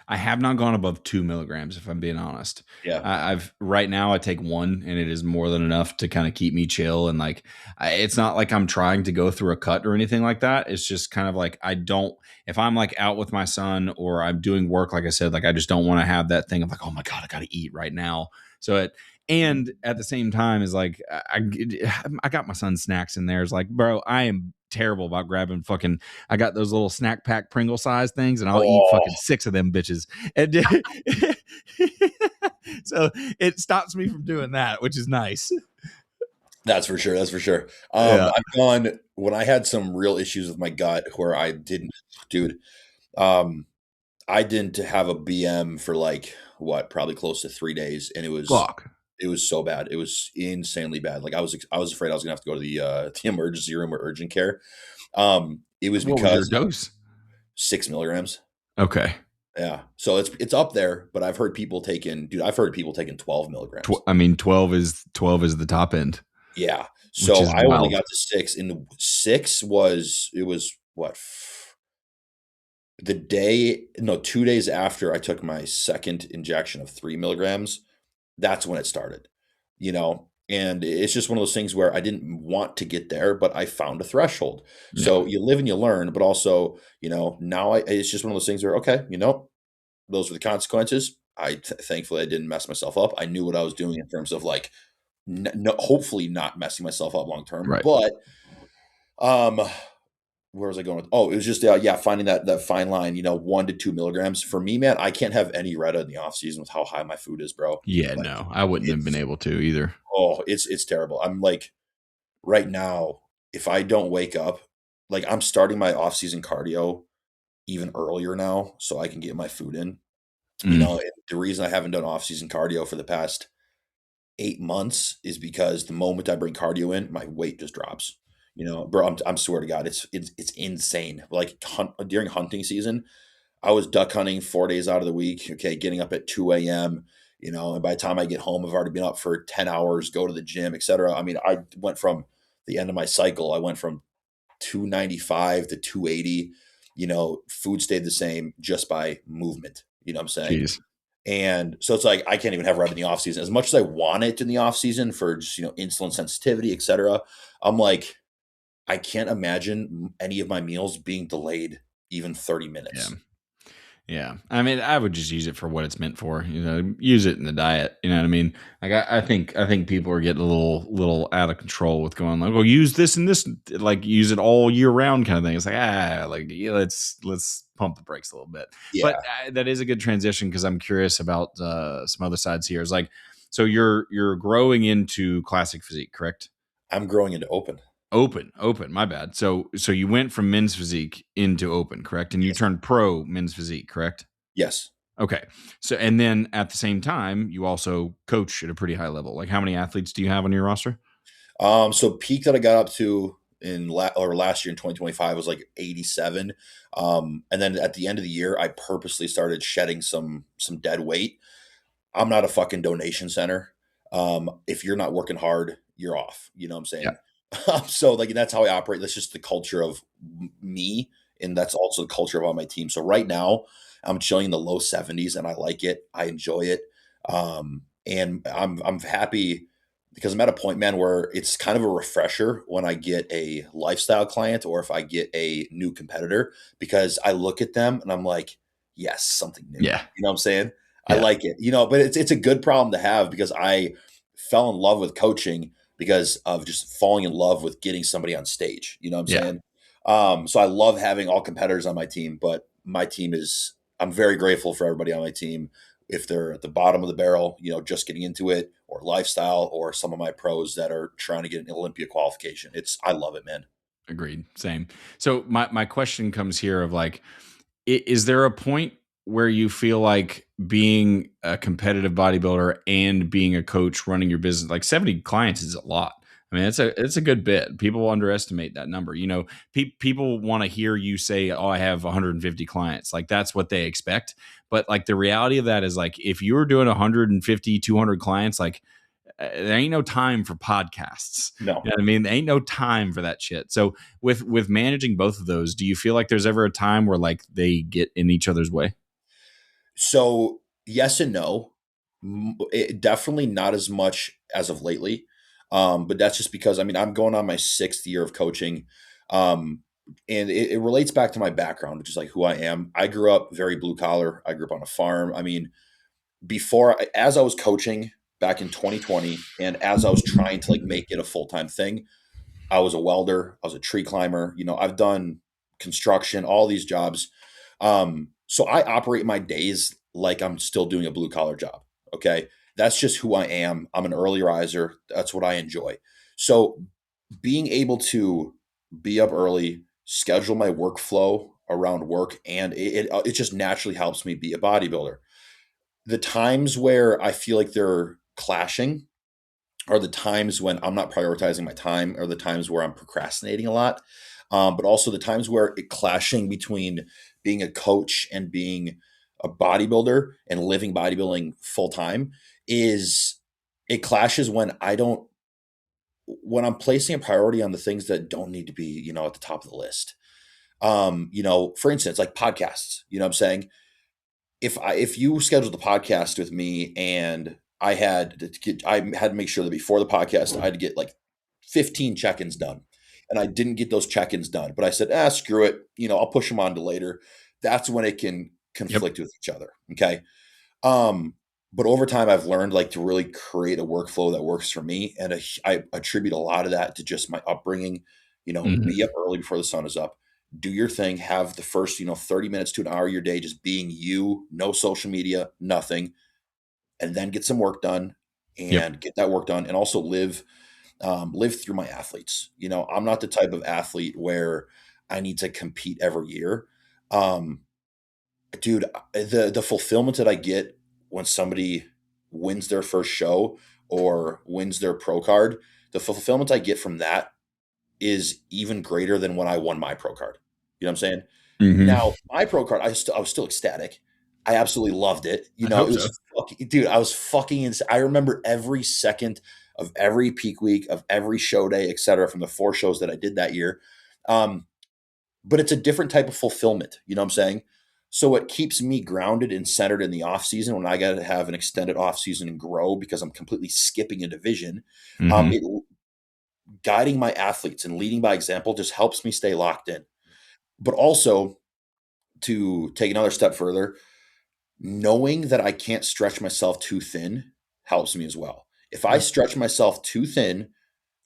I have not gone above 2 milligrams, if I'm being honest. Yeah. I've right now I take 1, and it is more than enough to kind of keep me chill. And like, it's not like I'm trying to go through a cut or anything like that. It's just kind of like, if I'm like out with my son or I'm doing work, like I said, like I just don't want to have that thing of like, oh my God, I got to eat right now. And at the same time is like, I got my son's snacks in there. It's like, bro, I am terrible about grabbing I got those little snack pack Pringle size things, and I'll eat fucking 6 of them bitches. And so it stops me from doing that, which is nice. That's for sure. I've gone when I had some real issues with my gut where I didn't have a BM for like probably close to 3 days. And it was so bad. It was insanely bad. Like I was afraid I was gonna have to go to the emergency room or urgent care. It was what because was your dose? 6 milligrams. Okay. Yeah. So it's up there, but I've heard people taking 12 milligrams. 12 is the top end. Yeah. So I only got to 6, and 6 was what? 2 days after I took my second injection of 3 milligrams. That's when it started, and it's just one of those things where I didn't want to get there, but I found a threshold. Yeah. So you live and you learn, but also, now it's just one of those things where, okay, those were the consequences. Thankfully I didn't mess myself up. I knew what I was doing in terms of like, hopefully not messing myself up long-term, right. But, where was I going with? Oh, it was just, finding that fine line, 1 to 2 milligrams. For me, man, I can't have any Retta in the off season with how high my food is, bro. Yeah, no, I wouldn't have been able to either. Oh, it's terrible. I'm like, right now, if I don't wake up, like I'm starting my off season cardio even earlier now so I can get my food in. And the reason I haven't done off season cardio for the past 8 months is because the moment I bring cardio in, my weight just drops. Bro, I'm swear to God, it's insane. Like during hunting season, I was duck hunting 4 days out of the week. Okay, getting up at 2 a.m. And by the time I get home, I've already been up for 10 hours, go to the gym, etc. I mean, I went from the end of my cycle. I went from 295 to 280. Food stayed the same just by movement. You know what I'm saying? Jeez. And so it's like I can't even have Retta in the off season as much as I want it in the off season for just insulin sensitivity, etc. I'm like, I can't imagine any of my meals being delayed even 30 minutes. Yeah. I mean, I would just use it for what it's meant for, use it in the diet. You know what I mean? Like, I think people are getting a little out of control with going like, well, use this and this, like use it all year round kind of thing. It's like, let's pump the brakes a little bit. Yeah. But that is a good transition because I'm curious about some other sides here. It's like, so you're growing into classic physique, correct? I'm growing into open. Open, my bad. So you went from men's physique into open, correct? And you turned pro men's physique, correct? Yes. Okay. So, and then at the same time, you also coach at a pretty high level. Like how many athletes do you have on your roster? So peak that I got up to last year in 2025 was like 87. And then at the end of the year, I purposely started shedding some dead weight. I'm not a fucking donation center. If you're not working hard, you're off. You know what I'm saying? Yeah. So like, that's how I operate. That's just the culture of me. And that's also the culture of all my team. So right now I'm chilling in the low 70s and I like it. I enjoy it. And I'm happy because I'm at a point, man, where it's kind of a refresher when I get a lifestyle client or if I get a new competitor, because I look at them and I'm like, yes, something new. Yeah. You know what I'm saying? I Yeah. like it, but it's a good problem to have, because I fell in love with coaching because of just falling in love with getting somebody on stage. You know what I'm Yeah. saying? So I love having all competitors on my team, but my team I'm very grateful for everybody on my team. If they're at the bottom of the barrel, just getting into it, or lifestyle, or some of my pros that are trying to get an Olympia qualification. I love it, man. Agreed. Same. So my question comes here of like, is there a point where you feel like being a competitive bodybuilder and being a coach running your business, like 70 clients is a lot. I mean, it's a good bit. People underestimate that number. People want to hear you say, "Oh, I have 150 clients." Like that's what they expect. But like the reality of that is like if you're doing 150, 200 clients, like there ain't no time for podcasts. No. You know what I mean? There ain't no time for that shit. So with managing both of those, do you feel like there's ever a time where like they get in each other's way? So yes and no. Definitely not as much as of lately. But that's just because, I'm going on my 6th year of coaching. And it relates back to my background, which is like who I am. I grew up very blue collar. I grew up on a farm. As I was coaching back in 2020, and as I was trying to like make it a full-time thing, I was a welder, I was a tree climber, I've done construction, all these jobs. So I operate my days like I'm still doing a blue collar job. Okay. That's just who I am. I'm an early riser. That's what I enjoy. So being able to be up early, schedule my workflow around work, and it just naturally helps me be a bodybuilder. The times where I feel like they're clashing are the times when I'm not prioritizing my time, or the times where I'm procrastinating a lot. But also the times where it clashing between being a coach and being a bodybuilder and living bodybuilding full time is it clashes when I'm placing a priority on the things that don't need to be, at the top of the list. For instance, like podcasts, what I'm saying? If you scheduled a podcast with me and I had to make sure that before the podcast, I had to get like 15 check-ins done, and I didn't get those check-ins done, but I said, screw it. I'll push them on to later. That's when it can conflict with each other. Okay. But over time I've learned like to really create a workflow that works for me. And I attribute a lot of that to just my upbringing, be up early before the sun is up, do your thing, have the first, 30 minutes to an hour of your day, just being you, no social media, nothing, and then get some work done and get that work done, and also live through my athletes. I'm not the type of athlete where I need to compete every year. Dude, the fulfillment that I get when somebody wins their first show or wins their pro card, the fulfillment I get from that is even greater than when I won my pro card. You know what I'm saying? Mm-hmm. Now, my pro card, I was still ecstatic. I absolutely loved it. It was fucking, dude, I was fucking insane. I remember every second of every peak week, of every show day, et cetera, from the 4 shows that I did that year. But it's a different type of fulfillment. You know what I'm saying? So it keeps me grounded and centered in the off season when I got to have an extended off season and grow, because I'm completely skipping a division. Guiding my athletes and leading by example just helps me stay locked in. But also, to take another step further, knowing that I can't stretch myself too thin helps me as well. If I stretch myself too thin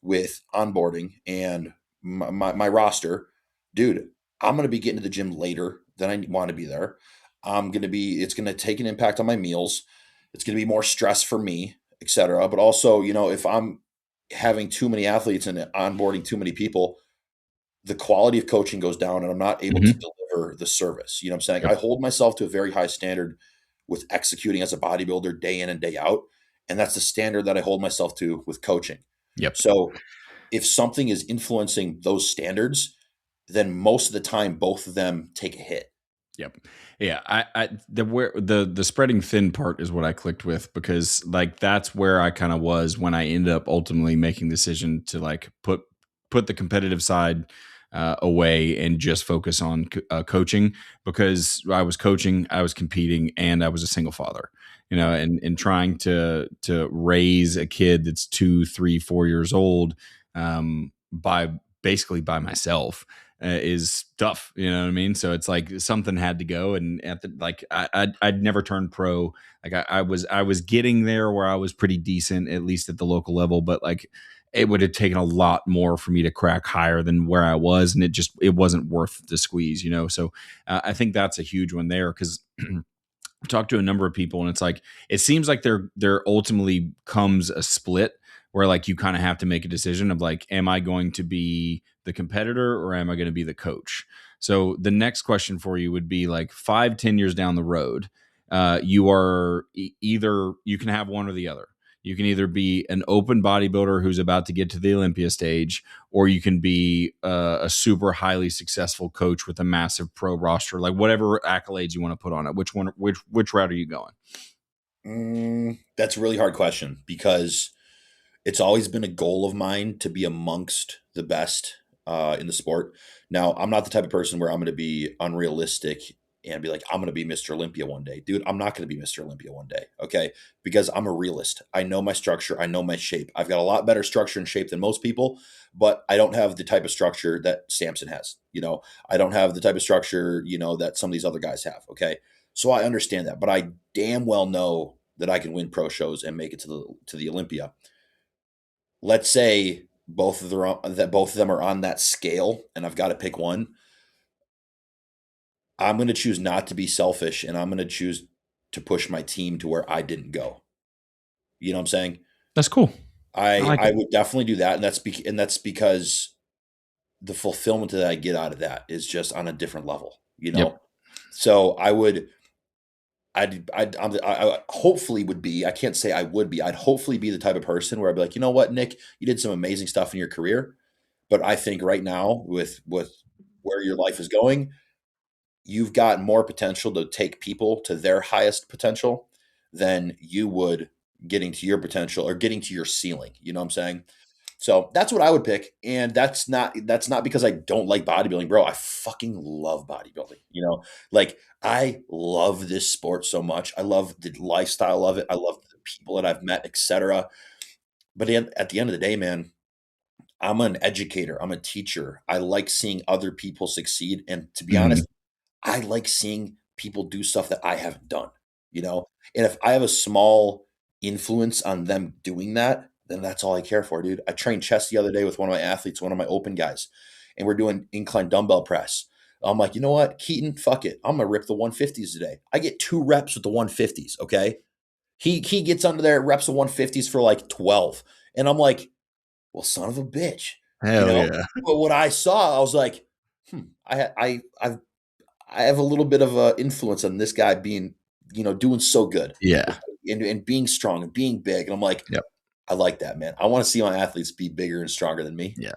with onboarding and my roster, dude, I'm going to be getting to the gym later than I want to be there. It's going to take an impact on my meals. It's going to be more stress for me, et cetera. But also, if I'm having too many athletes and onboarding too many people, the quality of coaching goes down and I'm not able to deliver the service. You know what I'm saying? I hold myself to a very high standard with executing as a bodybuilder day in and day out. And that's the standard that I hold myself to with coaching. So if something is influencing those standards, then most of the time, both of them take a hit. Yeah. The spreading thin part is what I clicked with, because like, that's where I kind of was when I ended up ultimately making the decision to like put the competitive side away and just focus on coaching, because I was coaching, I was competing, and I was a single father. and trying to raise a kid that's 2, 3, 4 years old, by basically by myself, is tough. You know what I mean? So it's like something had to go. And I'd never turned pro. Like I was getting there where I was pretty decent, at least at the local level, but like it would have taken a lot more for me to crack higher than where I was. And it wasn't worth the squeeze, So I think that's a huge one there, because I've talked to a number of people, and it's like it seems like there ultimately comes a split where like you kind of have to make a decision of like, am I going to be the competitor or am I going to be the coach? So the next question for you would be like 5-10 years down the road, you are either you can have one or the other. You can either be an open bodybuilder who's about to get to the Olympia stage, or you can be a super highly successful coach with a massive pro roster, like whatever accolades you want to put on it. Which route are you going? That's a really hard question, because it's always been a goal of mine to be amongst the best in the sport. Now, I'm not the type of person where I'm going to be unrealistic and be like, I'm going to be Mr. Olympia one day. Dude, I'm not going to be Mr. Olympia one day. Okay. Because I'm a realist. I know my structure. I know my shape. I've got a lot better structure and shape than most people, but I don't have the type of structure that Samson has. I don't have the type of structure, that some of these other guys have. Okay. So I understand that, but I damn well know that I can win pro shows and make it to the Olympia. Let's say both of them are on that scale, and I've got to pick one. I'm going to choose not to be selfish, and I'm going to choose to push my team to where I didn't go. You know what I'm saying? That's cool. I would definitely do that, and that's because the fulfillment that I get out of that is just on a different level. Yep. So I hopefully would be, I can't say I would be, I'd hopefully be the type of person where I'd be like, you know what, Nick, you did some amazing stuff in your career, but I think right now with where your life is going, you've got more potential to take people to their highest potential than you would getting to your potential or getting to your ceiling. You know what I'm saying? So that's what I would pick. And that's not because I don't like bodybuilding, bro. I fucking love bodybuilding. Like I love this sport so much. I love the lifestyle of it. I love the people that I've met, etc. But at the end of the day, man, I'm an educator. I'm a teacher. I like seeing other people succeed. And to be honest, I like seeing people do stuff that I haven't done, And if I have a small influence on them doing that, then that's all I care for, dude. I trained chest the other day with one of my athletes, one of my open guys, and we're doing incline dumbbell press. I'm like, you know what, Keaton, fuck it. I'm going to rip the 150s today. I get 2 reps with the 150s, okay? He gets under there, reps the 150s for like 12. And I'm like, well, son of a bitch. Hell yeah. But what I saw, I was like, I have a little bit of an influence on this guy being, doing so good. Yeah. And being strong and being big. And I'm like, yep. I like that, man. I want to see my athletes be bigger and stronger than me. Yeah.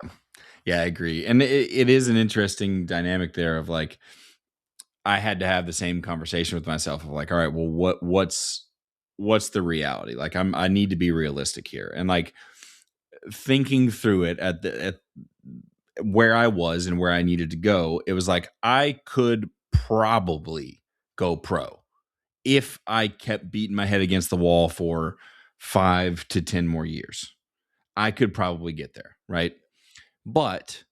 Yeah, I agree. And it is an interesting dynamic there of like, I had to have the same conversation with myself of like, all right, well, what's the reality? Like I need to be realistic here. And like thinking through it at where I was and where I needed to go, it was like, I could probably go pro if I kept beating my head against the wall for 5 to 10 more years. I could probably get there, right? But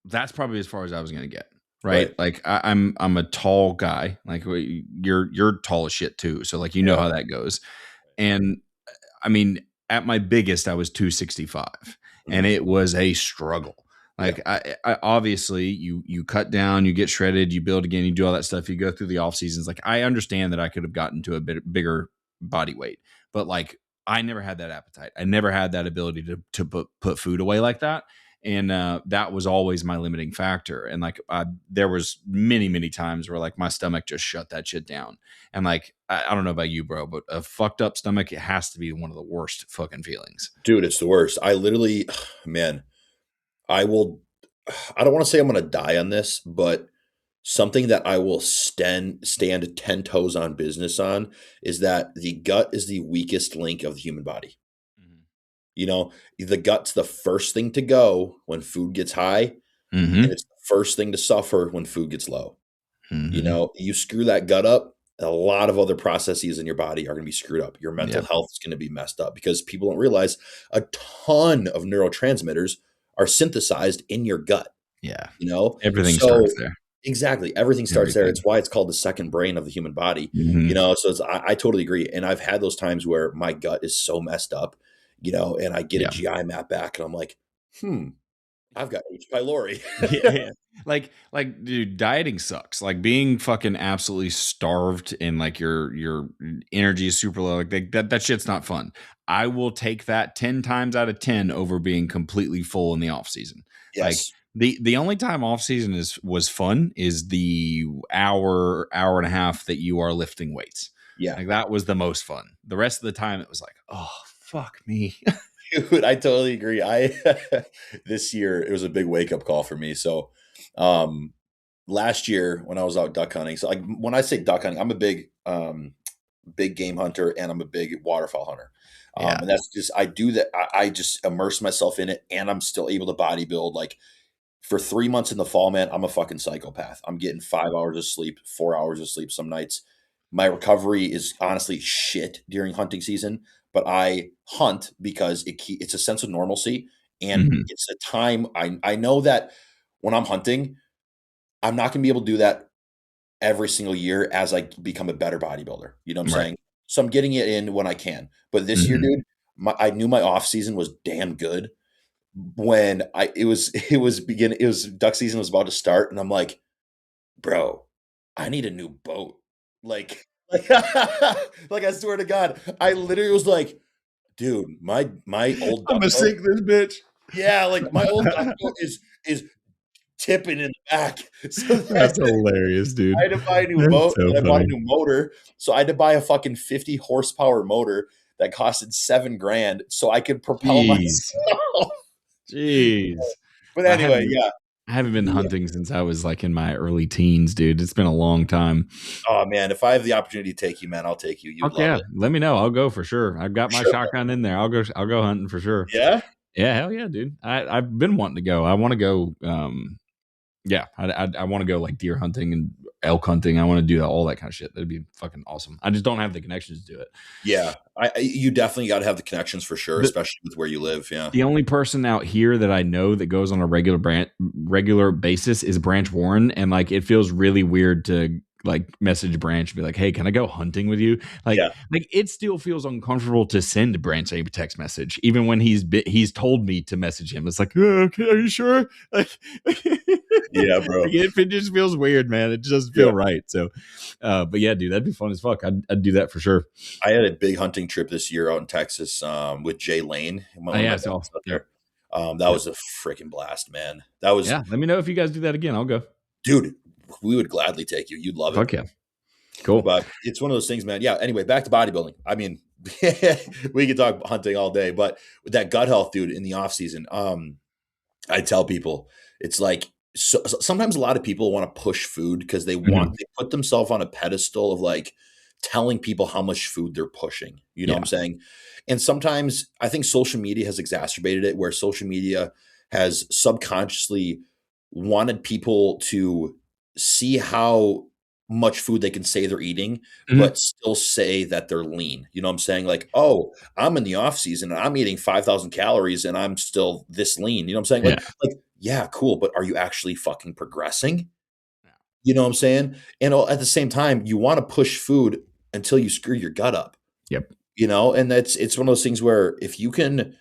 that's probably as far as I was going to get, right? Like I'm a tall guy. Like you're tall as shit too, so like know how that goes. And I mean, at my biggest, I was 265, and it was a struggle. Like I obviously you cut down, you get shredded, you build again, you do all that stuff. You go through the off seasons. Like I understand that I could have gotten to a bit bigger body weight, but like I never had that appetite. I never had that ability to put food away like that. And that was always my limiting factor. And like there was many times where like my stomach just shut that shit down. And like I don't know about you, bro, but a fucked up stomach, it has to be one of the worst fucking feelings. Dude, it's the worst. I literally, man, I don't want to say I'm going to die on this, but something that I will stand 10 toes on business on is that the gut is the weakest link of the human body. The gut's the first thing to go when food gets high, and it's the first thing to suffer when food gets low. You screw that gut up, a lot of other processes in your body are going to be screwed up. Your mental Yep. health is going to be messed up because people don't realize a ton of neurotransmitters are synthesized in your gut, Yeah. you know? Everything starts So there. exactly, everything starts there. Everything. It's why it's called the second brain of the human body, you Mhm. know? So I totally agree. And I've had those times where my gut is so messed up, you know, and I get a Yeah. GI map back and I'm like, I've got H. pylori. Yeah, yeah. Like, dude, dieting sucks. Like being fucking absolutely starved and like your energy is super low. Like that shit's not fun. I will take that 10 times out of 10 over being completely full in the off season. Like Yes. the only time off season was fun is the hour and a half that you are lifting weights. Yeah. Like that was the most fun. The rest of the time it was like, oh fuck me. Dude, I totally agree. I this year it was a big wake up call for me. So, last year when I was out duck hunting, so like when I say duck hunting, I'm a big game hunter and I'm a big waterfowl hunter. Yeah. And that's just I do that. I just immerse myself in it, and I'm still able to bodybuild. Like for 3 months in the fall, man, I'm a fucking psychopath. I'm getting 5 hours of sleep, 4 hours of sleep some nights. My recovery is honestly shit during hunting season, but I hunt because it's a sense of normalcy, and Mhm. it's a time I know that when I'm hunting, I'm not gonna be able to do that every single year as I become a better bodybuilder. You know what I'm Right. saying? So I'm getting it in when I can. But this year, Mhm. dude, I knew my off season was damn good when I it was duck season was about to start, and I'm like, bro, I need a new boat. Like like I swear to God, I literally was like, dude, my old I'm duck gonna boat, sink this bitch. yeah, like my old duck boat is tipping in the back. So That's hilarious, I dude. had to buy a new That's boat, so and I bought a funny. new motor. So I had to buy a fucking 50 horsepower motor that costed 7 grand so I could propel Jeez. myself. Jeez. But I anyway, haven't yeah. I haven't been Yeah. hunting since I was like in my early teens, dude. It's been a long time. Oh man, if I have the opportunity to take you, man, I'll take you. You'd Fuck love yeah. it. Let me know. I'll go for sure. I've got For my sure, man. shotgun in there. I'll go hunting for sure. Yeah? Yeah, hell yeah, dude. I've been wanting to go. I want to go yeah, I want to go like deer hunting and elk hunting. I want to do all that kind of shit. That'd be fucking awesome. I just don't have the connections to do it. Yeah. You definitely got to have the connections for sure, The, especially with where you live. Yeah. The only person out here that I know that goes on a regular basis is Branch Warren, and like it feels really weird to like message Branch and be like, "Hey, can I go hunting with you?" Yeah. Like it still feels uncomfortable to send Branch a text message, even when he's told me to message him. It's like, oh, okay, are you sure? Like, Yeah, bro. it just feels weird, man. It doesn't Yeah. feel right. So, but yeah, dude, that'd be fun as fuck. I'd do that for sure. I had a big hunting trip this year out in Texas with Jay Lane, one Oh, of yeah, my so buddies out yeah, there. That yeah, was a freaking blast, man. That was, yeah. Let me know if you guys do that again. I'll go. dude, we would gladly take you. You'd love it. Fuck yeah. Cool. But it's one of those things, man. Yeah. Anyway, back to bodybuilding. I mean, we could talk hunting all day, but with that gut health, dude, in the off season, I tell people it's like sometimes a lot of people want to push food because Mhm. they put themselves on a pedestal of like telling people how much food they're pushing. You know what Yeah. I'm saying? And sometimes I think social media has exacerbated it, where social media has subconsciously wanted people to see how much food they can say they're eating, Mhm. but still say that they're lean. You know what I'm saying? Like, oh, I'm in the off season and I'm eating 5,000 calories and I'm still this lean. You know what I'm saying? Yeah. Like, yeah, cool. But are you actually fucking progressing? Yeah. You know what I'm saying? And at the same time, you want to push food until you screw your gut up, Yep. you know? And it's one of those things where if you can,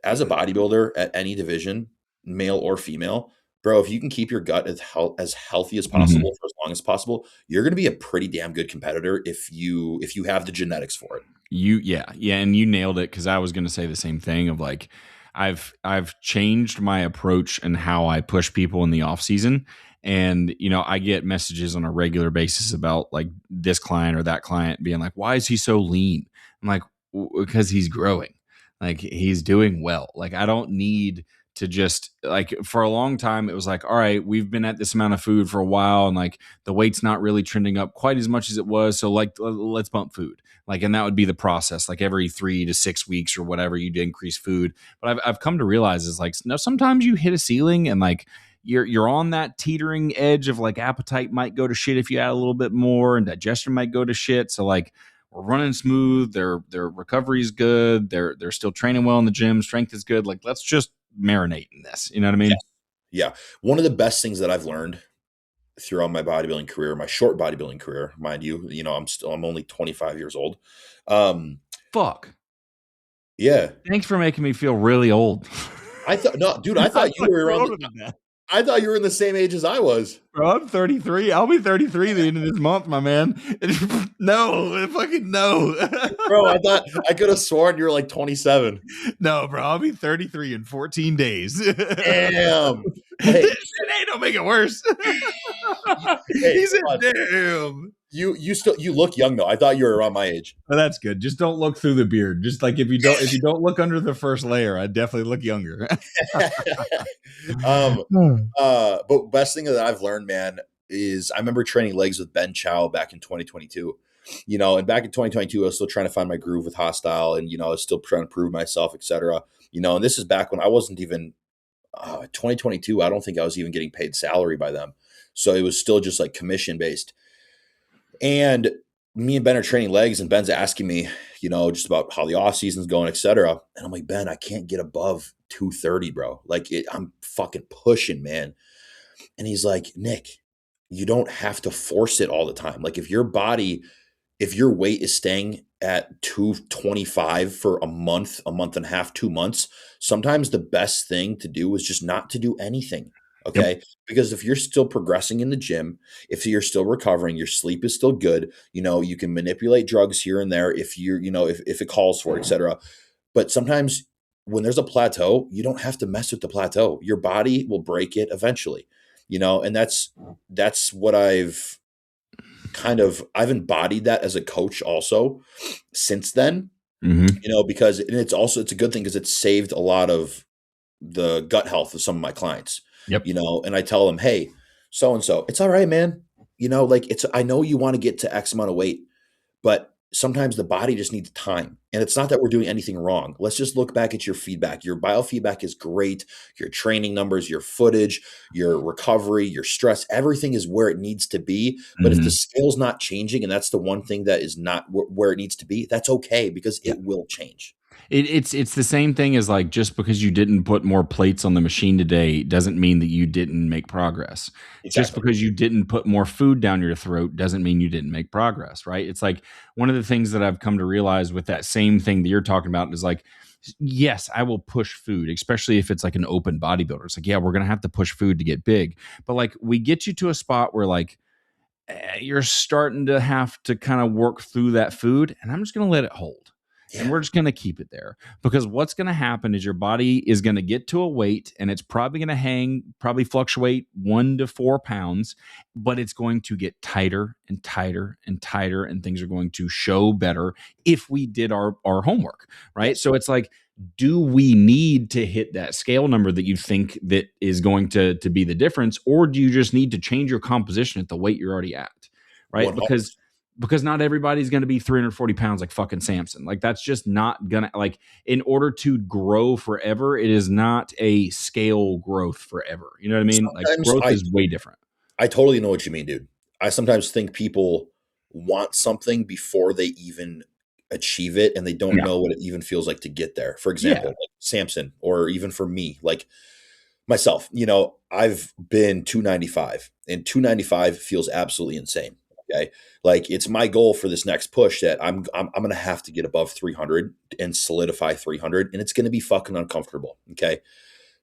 as a bodybuilder at any division, male or female, bro, if you can keep your gut as healthy as Mhm. possible for as long as possible, you're going to be a pretty damn good competitor if you have the genetics for it. Yeah, and you nailed it because I was going to say the same thing of like, I've changed my approach and how I push people in the off season, and I get messages on a regular basis about like this client or that client being like, why is he so lean? I'm like, because he's growing, like he's doing well. Like I don't need to just like for a long time it was like, all right, we've been at this amount of food for a while and like the weight's not really trending up quite as much as it was, so like let's bump food, like, and that would be the process, like every 3 to 6 weeks or whatever you'd increase food. But I've come to realize is like, no, sometimes you hit a ceiling and like you're on that teetering edge of like appetite might go to shit if you add a little bit more, and digestion might go to shit. So like we're running smooth, their recovery is good, they're still training well in the gym, strength is good. Like let's just marinate in this. You know what I mean? Yeah. One of the best things that I've learned throughout my bodybuilding career, my short bodybuilding career, mind you, I'm only 25 years old. Fuck. Yeah. Thanks for making me feel really old. I thought you were around. I thought you were in the same age as I was. Bro, I'm 33. I'll be 33 the end of this month, my man. No, fucking no. Bro, I thought I could have sworn you were like 27. No, bro, I'll be 33 in 14 days. Damn. Hey, it don't make it worse. He said, damn. You look young though. I thought you were around my age. Well, that's good. Just don't look through the beard. Just like if you don't look under the first layer, I definitely look younger. But best thing that I've learned, man, is I remember training legs with Ben Chow back in 2022. And back in 2022, I was still trying to find my groove with Hostile, and I was still trying to prove myself, etc. And this is back when I wasn't even 2022. I don't think I was even getting paid salary by them, so it was still just like commission based. And me and Ben are training legs, and Ben's asking me, just about how the off season's going, etc. And I'm like, Ben, I can't get above 230, bro. Like I'm fucking pushing, man. And he's like, Nick, you don't have to force it all the time. Like if your weight is staying at 225 for a month and a half, 2 months, sometimes the best thing to do is just not to do anything. Okay. Yep. Because if you're still progressing in the gym, if you're still recovering, your sleep is still good, you can manipulate drugs here and there if you're, if it calls for it, et cetera. But sometimes when there's a plateau, you don't have to mess with the plateau. Your body will break it eventually, and that's what I've embodied that as a coach also since then, because it's a good thing because it's saved a lot of the gut health of some of my clients. Yep. And I tell them, hey, so-and-so, it's all right, man. I know you want to get to X amount of weight, but sometimes the body just needs time. And it's not that we're doing anything wrong. Let's just look back at your feedback. Your biofeedback is great. Your training numbers, your footage, your recovery, your stress, everything is where it needs to be. But if the scale's not changing, and that's the one thing that is not where it needs to be, that's okay because it will change. It's the same thing as like just because you didn't put more plates on the machine today doesn't mean that you didn't make progress. Exactly. Just because you didn't put more food down your throat doesn't mean you didn't make progress, right? It's like one of the things that I've come to realize with that same thing that you're talking about is like, yes, I will push food, especially if it's like an open bodybuilder. It's like, yeah, we're going to have to push food to get big. But like we get you to a spot where like you're starting to have to kind of work through that food, and I'm just going to let it hold. And we're just going to keep it there because what's going to happen is your body is going to get to a weight and it's probably going to fluctuate 1 to 4 pounds, but it's going to get tighter and tighter and tighter, and things are going to show better if we did our homework, right? So it's like, do we need to hit that scale number that you think that is going to be the difference, or do you just need to change your composition at the weight you're already at, right? 100%. Because not everybody's going to be 340 pounds like fucking Samson. Like that's just not going to, like, in order to grow forever, it is not a scale growth forever. You know what I mean? Sometimes like growth is way different. I totally know what you mean, dude. I sometimes think people want something before they even achieve it, and they don't know what it even feels like to get there. For example, like Samson, or even for me, like myself, I've been 295, and 295 feels absolutely insane. Okay. Like it's my goal for this next push that I'm going to have to get above 300 and solidify 300. And it's going to be fucking uncomfortable. Okay.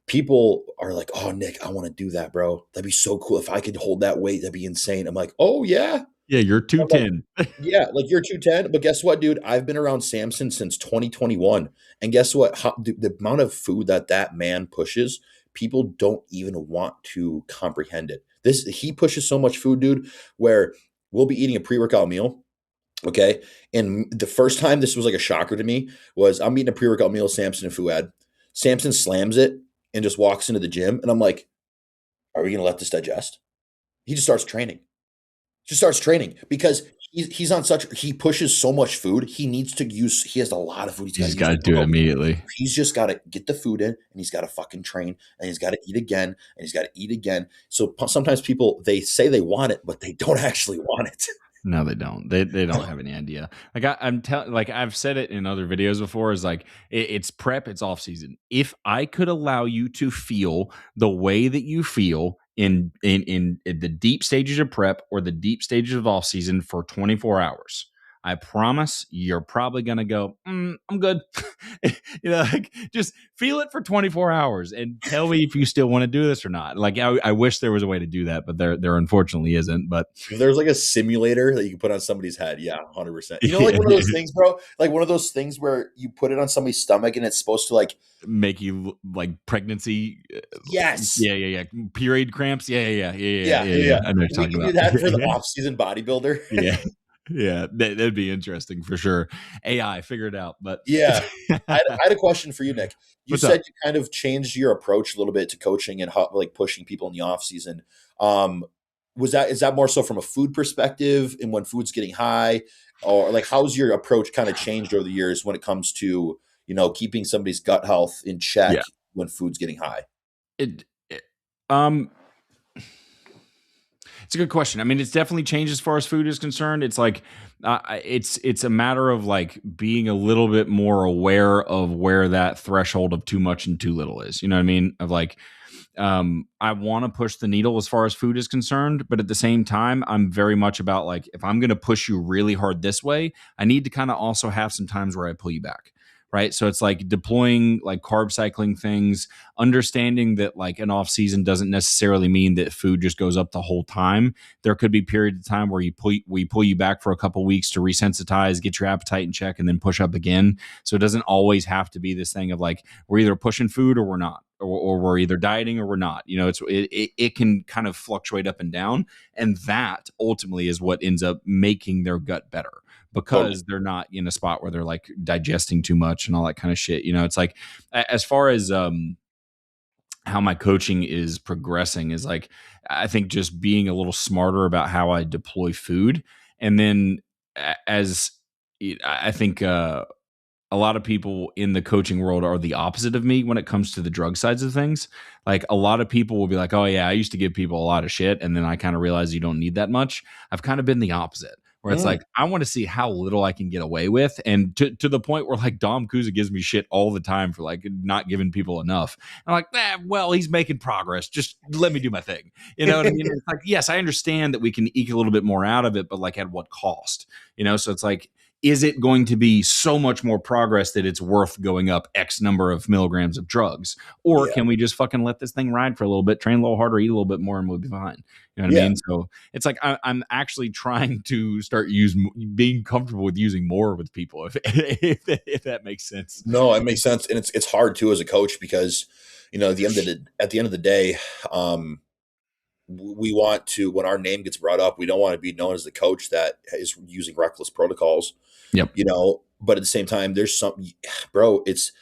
People are like, oh, Nick, I want to do that, bro. That'd be so cool. If I could hold that weight, that'd be insane. I'm like, oh yeah. Yeah. You're 210. Like, like you're 210. But guess what, dude? I've been around Samson since 2021. And guess what? The amount of food that man pushes, people don't even want to comprehend it. He pushes so much food, dude, where we'll be eating a pre-workout meal. Okay. And the first time this was like a shocker to me was I'm eating a pre-workout meal, Samson and Fuad. Samson slams it and just walks into the gym. And I'm like, are we going to let this digest? He just starts training. Because he's on such, he pushes so much food. He has a lot of food. You just got to do it immediately. He's just got to get the food in, and he's got to fucking train, and he's got to eat again, and he's got to eat again. So sometimes people, they say they want it, but they don't actually want it. No, they don't. They don't have any idea. Like I'm telling, like I've said it in other videos before, is like it's prep, it's off season. If I could allow you to feel the way that you feel in the deep stages of prep or the deep stages of off season for 24 hours, I promise you're probably gonna go, I'm good. Like just feel it for 24 hours and tell me if you still want to do this or not. Like I wish there was a way to do that, but there unfortunately isn't. But if there's like a simulator that you can put on somebody's head, 100%. You know, like one of those things, bro. Like one of those things where you put it on somebody's stomach and it's supposed to like make you like pregnancy. Yes. Yeah. Period cramps. Yeah. I know you're talking about do that for the off-season bodybuilder. Yeah, that'd be interesting for sure. AI, figure it out. But yeah, I had a question for you, Nick. You What's said up? you kind of changed your approach a little bit to coaching and how, like pushing people in the off season. Is that more so from a food perspective and when food's getting high, or like how's your approach kind of changed over the years when it comes to, keeping somebody's gut health in check when food's getting high? It's a good question. I mean, it's definitely changed as far as food is concerned. It's like it's a matter of like being a little bit more aware of where that threshold of too much and too little is. You know what I mean? Of like, I want to push the needle as far as food is concerned, but at the same time, I'm very much about like, if I'm going to push you really hard this way, I need to kind of also have some times where I pull you back. Right. So it's like deploying like carb cycling things, understanding that like an off season doesn't necessarily mean that food just goes up the whole time. There could be periods of time where we pull you back for a couple weeks to resensitize, get your appetite in check, and then push up again. So it doesn't always have to be this thing of like, we're either pushing food or we're not, or we're either dieting or we're not. It can kind of fluctuate up and down. And that ultimately is what ends up making their gut better, because they're not in a spot where they're like digesting too much and all that kind of shit. It's like, as far as how my coaching is progressing is like, I think just being a little smarter about how I deploy food. And then as I think a lot of people in the coaching world are the opposite of me when it comes to the drug sides of things. Like a lot of people will be like, oh yeah, I used to give people a lot of shit, and then I kind of realized you don't need that much. I've kind of been the opposite, where it's like, I want to see how little I can get away with. And to the point where like Dom Kuza gives me shit all the time for like not giving people enough. I'm like, well, he's making progress. Just let me do my thing. You know what I mean? It's like, yes, I understand that we can eke a little bit more out of it, but like at what cost? So it's like, is it going to be so much more progress that it's worth going up X number of milligrams of drugs? Or can we just fucking let this thing ride for a little bit, train a little harder, eat a little bit more, and we'll be fine? You know what I mean? So it's like I'm actually trying to start being comfortable with using more with people, if that makes sense. No, it makes sense. And it's hard too as a coach because, at the end of the day, we want to, when our name gets brought up, we don't want to be known as the coach that is using reckless protocols. Yep. But at the same time, there's it's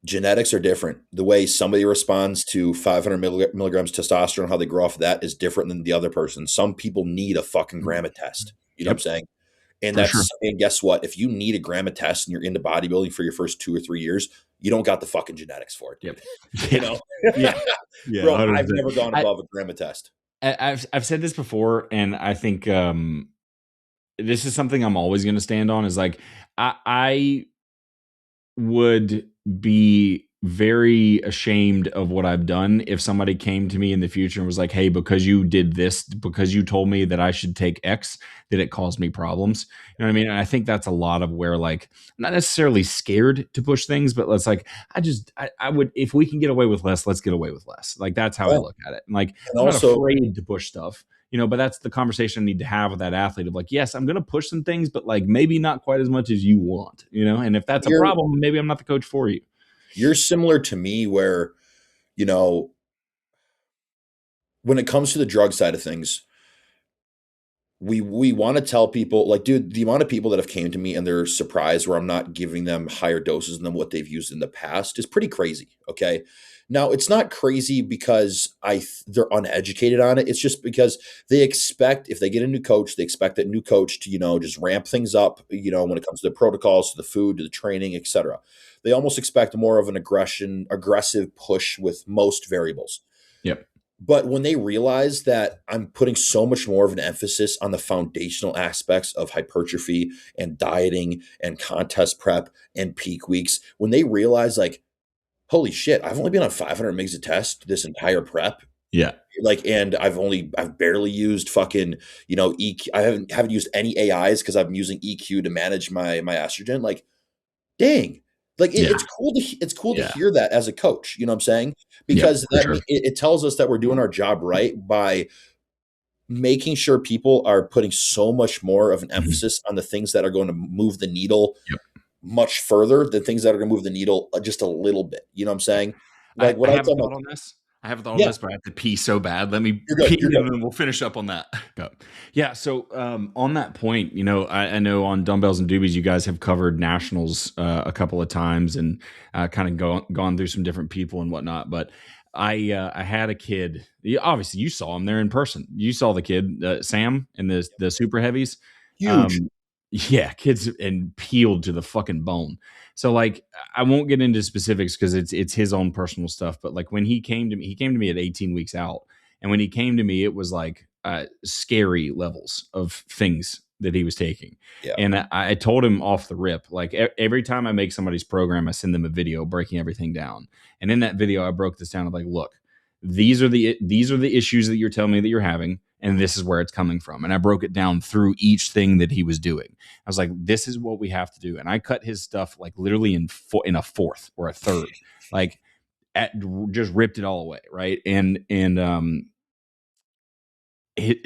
genetics are different. The way somebody responds to 500 milligrams testosterone, how they grow off of that is different than the other person. Some people need a fucking gram of test. You know what I'm saying? And and guess what? If you need a gram of test and you're into bodybuilding for your first 2 or 3 years, you don't got the fucking genetics for it. Yep. Yeah. Bro, 100%. I've never gone above a gram of test. I've said this before, and I think this is something I'm always going to stand on. Is like I would be very ashamed of what I've done if somebody came to me in the future and was like, hey, because you did this, because you told me that I should take X, that it caused me problems. You know what I mean? And I think that's a lot of where like, I'm not necessarily scared to push things, but let's like, I would, if we can get away with less, let's get away with less. Like that's how I look at it. And like, I'm also not afraid to push stuff, but that's the conversation I need to have with that athlete of like, yes, I'm going to push some things, but like maybe not quite as much as you want, and if that's a problem, maybe I'm not the coach for you. You're similar to me where, when it comes to the drug side of things, we want to tell people, like, dude, the amount of people that have came to me and they're surprised where I'm not giving them higher doses than what they've used in the past is pretty crazy. Okay. Now it's not crazy because they're uneducated on it. It's just because they expect, if they get a new coach, they expect that new coach to, just ramp things up, when it comes to the protocols, to the food, to the training, etc. They almost expect more of an aggressive push with most variables. Yep. But when they realize that I'm putting so much more of an emphasis on the foundational aspects of hypertrophy and dieting and contest prep and peak weeks, when they realize, like, holy shit, I've only been on 500 mgs a test this entire prep. Yeah. Like, and I've barely used fucking, EQ. I haven't used any AIs because I'm using EQ to manage my estrogen. Like, dang. Like, Yeah. it's cool to Yeah. hear that as a coach, you know what I'm saying? Yeah, Because for sure. it tells us that we're doing our job right by making sure people are putting so much more of an emphasis on the things that are going to move the needle Yep. much further than things that are going to move the needle just a little bit. You know what I'm saying? Like, I what I have a tell my thought on this. I have a thought on yeah, this, but I have to pee so bad. Let me you're pee, good. You're and good. then we'll finish up on that. Go. Yeah. So on that point, I know on Dumbbells and Doobies, you guys have covered nationals a couple of times and kind of gone through some different people and whatnot. But I had a kid. Obviously, you saw him there in person. You saw the kid, Sam, in the super heavies. Huge. Yeah, kids and peeled to the fucking bone. So like I won't get into specifics because it's his own personal stuff. But like when he came to me at 18 weeks out, and when he came to me, it was like scary levels of things that he was taking. Yeah. And I told him off the rip, like every time I make somebody's program, I send them a video breaking everything down. And in that video, I broke this down. I'm like, look, these are the issues that you're telling me that you're having, and this is where it's coming from. And I broke it down through each thing that he was doing. I was like, this is what we have to do. And I cut his stuff like literally in a fourth or a third, like just ripped it all away. Right. And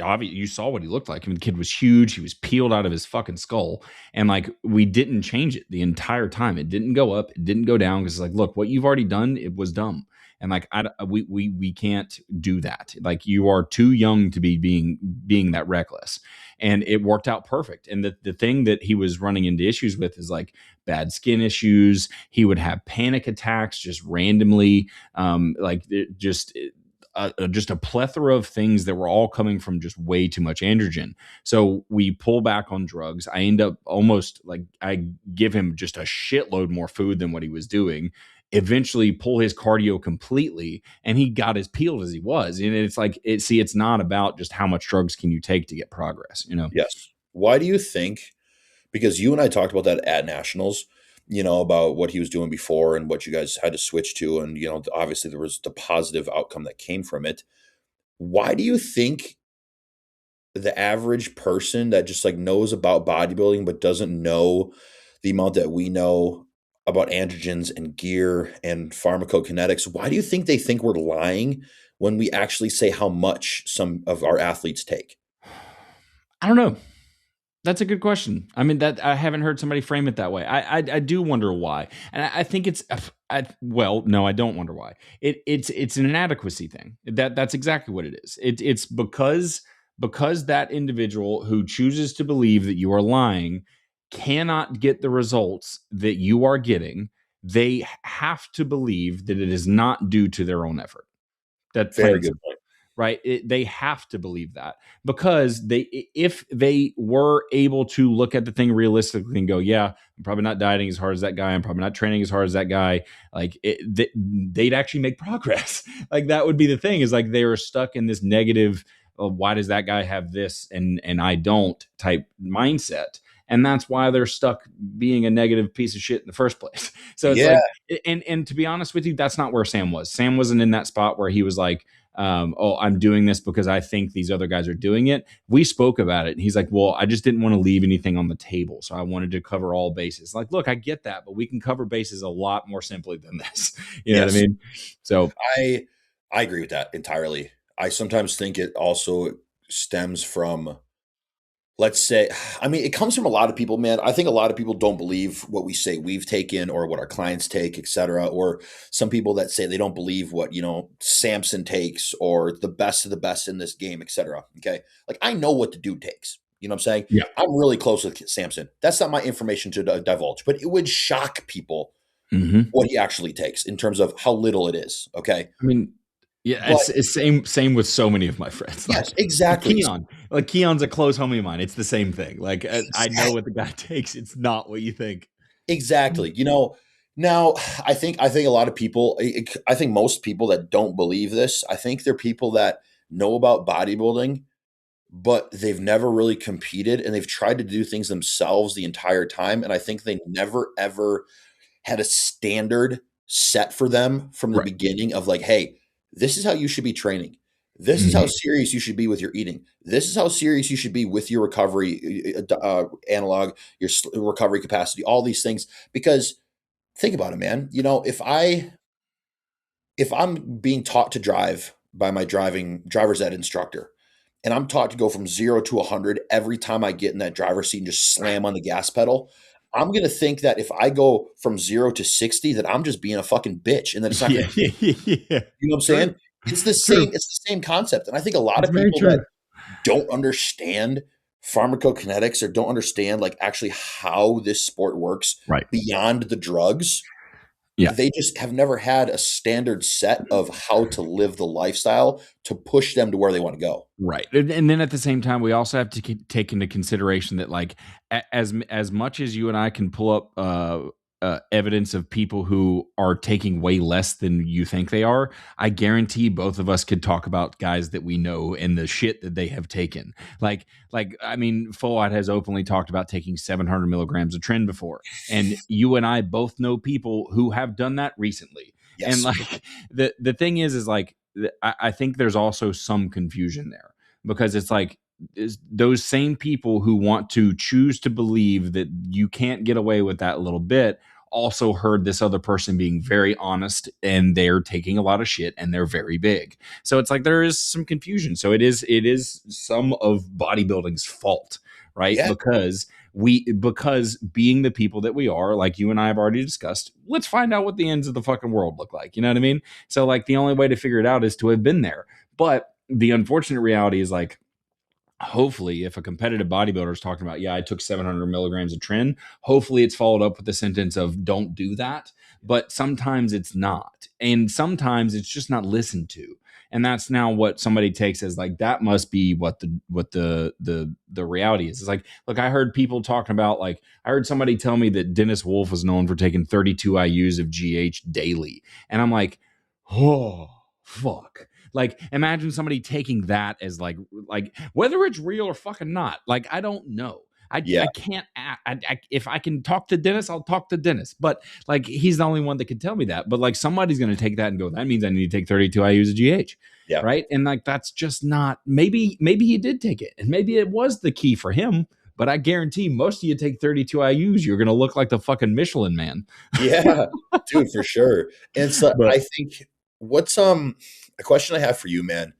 obviously you saw what he looked like. I mean, the kid was huge. He was peeled out of his fucking skull. And like, we didn't change it the entire time. It didn't go up. It didn't go down. Cause it's like, look, what you've already done, it was dumb. And like, we can't do that. Like, you are too young to be being that reckless. And it worked out perfect. And the thing that he was running into issues with is like bad skin issues. He would have panic attacks just randomly. Just a plethora of things that were all coming from just way too much androgen. So we pull back on drugs. I end up almost like I give him just a shitload more food than what he was doing. Eventually pull his cardio completely, and he got as peeled as he was. And it's like, it's not about just how much drugs can you take to get progress, Yes. Why do you think? Because you and I talked about that at nationals, about what he was doing before and what you guys had to switch to. And, obviously there was the positive outcome that came from it. Why do you think the average person that just like knows about bodybuilding, but doesn't know the amount that we know about androgens and gear and pharmacokinetics, why do you think they think we're lying when we actually say how much some of our athletes take? I don't know. That's a good question. I mean, that I haven't heard somebody frame it that way. I do wonder why, and I think it's. No, I don't wonder why. It's an inadequacy thing. That's exactly what it is. It's because that individual who chooses to believe that you are lying cannot get the results that you are getting. They have to believe that it is not due to their own effort. That plain Very and good simple, point. right? They have to believe that, because if they were able to look at the thing realistically and go, yeah, I'm probably not dieting as hard as that guy, I'm probably not training as hard as that guy, like they'd actually make progress. Like, that would be the thing, is like they were stuck in this negative, why does that guy have this and I don't type mindset. And that's why they're stuck being a negative piece of shit in the first place. So it's Yeah. like, and to be honest with you, that's not where Sam was. Sam wasn't in that spot where he was like, I'm doing this because I think these other guys are doing it. We spoke about it, and he's like, well, I just didn't want to leave anything on the table, so I wanted to cover all bases. Like, look, I get that, but we can cover bases a lot more simply than this. You know what I mean? So I agree with that entirely. I sometimes think it also stems from let's say, I mean, it comes from a lot of people, man. I think a lot of people don't believe what we say we've taken or what our clients take, et cetera. Or some people that say they don't believe what, Samson takes or the best of the best in this game, et cetera. Okay. Like I know what the dude takes. You know what I'm saying? Yeah. I'm really close with Samson. That's not my information to divulge, but it would shock people what he actually takes in terms of how little it is. Okay. I mean, yeah, But it's same with so many of my friends. Like yes, exactly. Keon's a close homie of mine. It's the same thing. Like I know what the guy takes. It's not what you think. Exactly. Now I think a lot of people, I think most people that don't believe this, I think they're people that know about bodybuilding, but they've never really competed and they've tried to do things themselves the entire time. And I think they never ever had a standard set for them from the Right. beginning of like, hey, this is how you should be training. This is how serious you should be with your eating. This is how serious you should be with your recovery analog, your recovery capacity, all these things. Because think about it, man. If I'm being taught to drive by my driver's ed instructor, and I'm taught to go from 0 to 100 every time I get in that driver's seat and just slam on the gas pedal, I'm going to think that if I go from 0 to 60, that I'm just being a fucking bitch. And then it's not going to, you know what I'm saying? It's the same concept. And I think a lot of people that don't understand pharmacokinetics or don't understand like actually how this sport works beyond the drugs, they just have never had a standard set of how to live the lifestyle to push them to where they want to go. Right. And then at the same time, we also have to take into consideration that like as much as you and I can pull up evidence of people who are taking way less than you think they are, I guarantee both of us could talk about guys that we know and the shit that they have taken. Like I mean, Full has openly talked about taking 700 milligrams of tren before, and you and I both know people who have done that recently. Yes. And like the thing is like I think there's also some confusion there because it's like those same people who want to choose to believe that you can't get away with that little bit also heard this other person being very honest and they're taking a lot of shit and they're very big. So it's like there is some confusion. So it is some of bodybuilding's fault, right? Yeah. Because being the people that we are, like you and I have already discussed, let's find out what the ends of the fucking world look like. You know what I mean? So like the only way to figure it out is to have been there. But the unfortunate reality is like, hopefully if a competitive bodybuilder is talking about, I took 700 milligrams of tren, hopefully it's followed up with the sentence of don't do that. But sometimes it's not. And sometimes it's just not listened to. And that's now what somebody takes as like, that must be what the reality is. It's like, look, I heard people talking about, like, I heard somebody tell me that Dennis Wolf was known for taking 32 IUs of GH daily. And I'm like, oh, fuck. Like, imagine somebody taking that as like whether it's real or fucking not. Like, I don't know. I can't. If I can talk to Dennis, I'll talk to Dennis. But like, he's the only one that can tell me that. But like, somebody's going to take that and go, that means I need to take 32 IUs of GH. Yeah. Right. And like, that's just not. Maybe he did take it, and maybe it was the key for him. But I guarantee most of you take 32 IUs, you're going to look like the fucking Michelin Man. Yeah, dude, for sure. And so I think what's a question I have for you, man.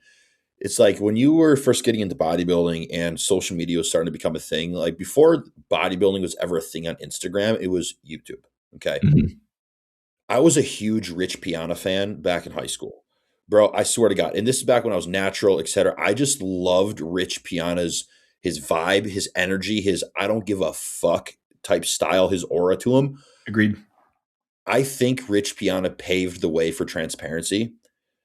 It's like when you were first getting into bodybuilding and social media was starting to become a thing, like before bodybuilding was ever a thing on Instagram, it was YouTube. Okay. Mm-hmm. I was a huge Rich Piana fan back in high school, bro. I swear to God. And this is back when I was natural, et cetera. I just loved Rich Piana's, his vibe, his energy, his I don't give a fuck type style, his aura to him. Agreed. I think Rich Piana paved the way for transparency.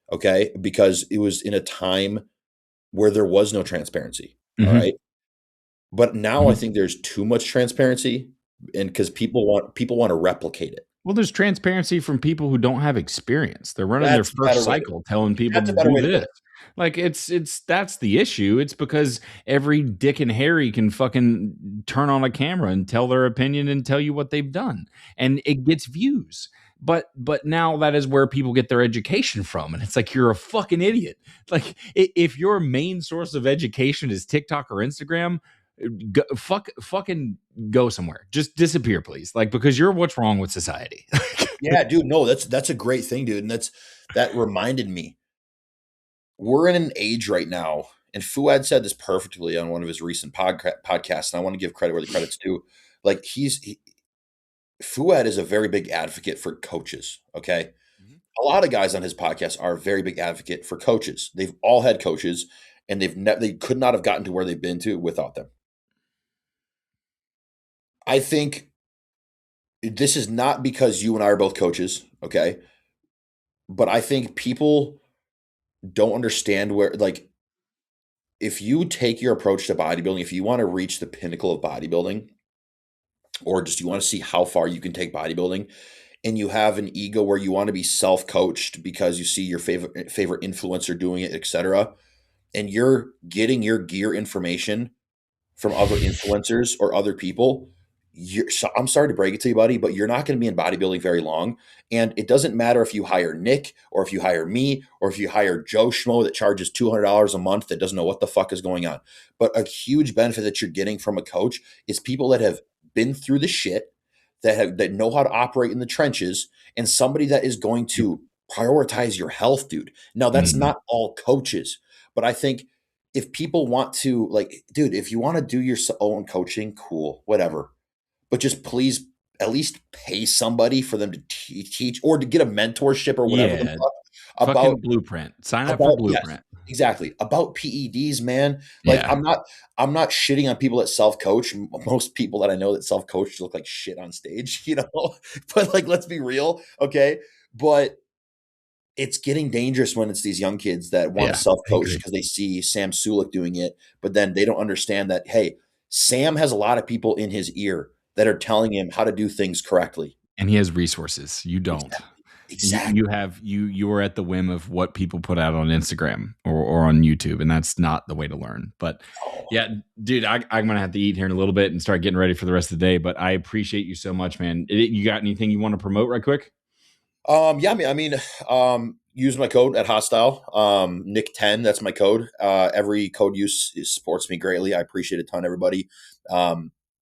Okay. Because it was in a time where there was no transparency. Mm-hmm. All right. But now I think there's too much transparency, and because people want to replicate it. Well, there's transparency from people who don't have experience. They're running their first cycle telling people to do this. Like that's the issue. It's because every Dick and Harry can fucking turn on a camera and tell their opinion and tell you what they've done. And it gets views. But now that is where people get their education from. And it's like, you're a fucking idiot. Like, if your main source of education is TikTok or Instagram, fucking go somewhere. Just disappear, please. Like, because you're what's wrong with society. Yeah, dude. No, that's a great thing, dude. And that reminded me, we're in an age right now, And Fuad said this perfectly on one of his recent podcasts, and I want to give credit where the credit's due. Like Fuad is a very big advocate for coaches. Okay, a lot of guys on his podcast are a very big advocate for coaches. They've all had coaches, and they could not have gotten to where they've been to without them. I think this is not because you and I are both coaches, okay? But I think people don't understand where, like, if you take your approach to bodybuilding, if you want to reach the pinnacle of bodybuilding, or just you want to see how far you can take bodybuilding, and you have an ego where you want to be self-coached because you see your favorite influencer doing it, etc., and you're getting your gear information from other influencers or other people, I'm sorry to break it to you, buddy, but you're not going to be in bodybuilding very long. And it doesn't matter if you hire Nick or if you hire me or if you hire Joe Schmo that charges $200 a month that doesn't know what the fuck is going on. But a huge benefit that you're getting from a coach is people that have been through the shit, that know how to operate in the trenches, and somebody that is going to prioritize your health, dude. Now, that's not all coaches, but I think if people want to, like, dude, if you want to do your own coaching, cool, whatever. But just please at least pay somebody for them to teach or to get a mentorship or whatever the fuck about Blueprint. Sign up for Blueprint. Yes, exactly. About PEDs, man. Like, I'm not shitting on people that self-coach. Most people that I know that self-coach look like shit on stage, you know. But like, let's be real, okay? But it's getting dangerous when it's these young kids that want to self-coach because they see Sam Sulek doing it, but then they don't understand that, hey, Sam has a lot of people in his ear that are telling him how to do things correctly. And he has resources. You don't. Exactly. You are at the whim of what people put out on Instagram or on YouTube, and that's not the way to learn. But yeah, dude, I'm going to have to eat here in a little bit and start getting ready for the rest of the day. But I appreciate you so much, man. You got anything you want to promote right quick? Yeah, I mean, use my code at Hostile, Nick 10. That's my code. Every code use supports me greatly. I appreciate it a ton, everybody.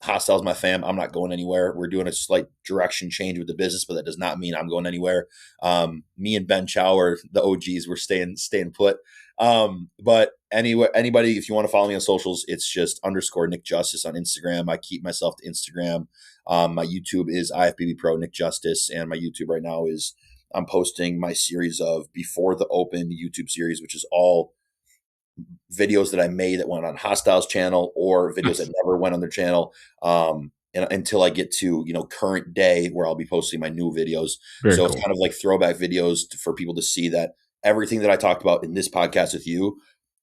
Hostile's my fam. I'm not going anywhere. We're doing a slight direction change with the business, but that does not mean I'm going anywhere. Me and Ben Chow are the OGs. We're staying put. But anyway, anybody, if you want to follow me on socials, it's just _ Nick Justice on Instagram. I keep myself to Instagram. My YouTube is IFBB Pro Nick Justice, and my YouTube right now is I'm posting my series of Before the Open YouTube series, which is all videos that I made that went on Hostile's channel or videos that never went on their channel. And until I get to, current day where I'll be posting my new videos. Very cool. It's kind of like throwback videos for people to see that everything that I talked about in this podcast with you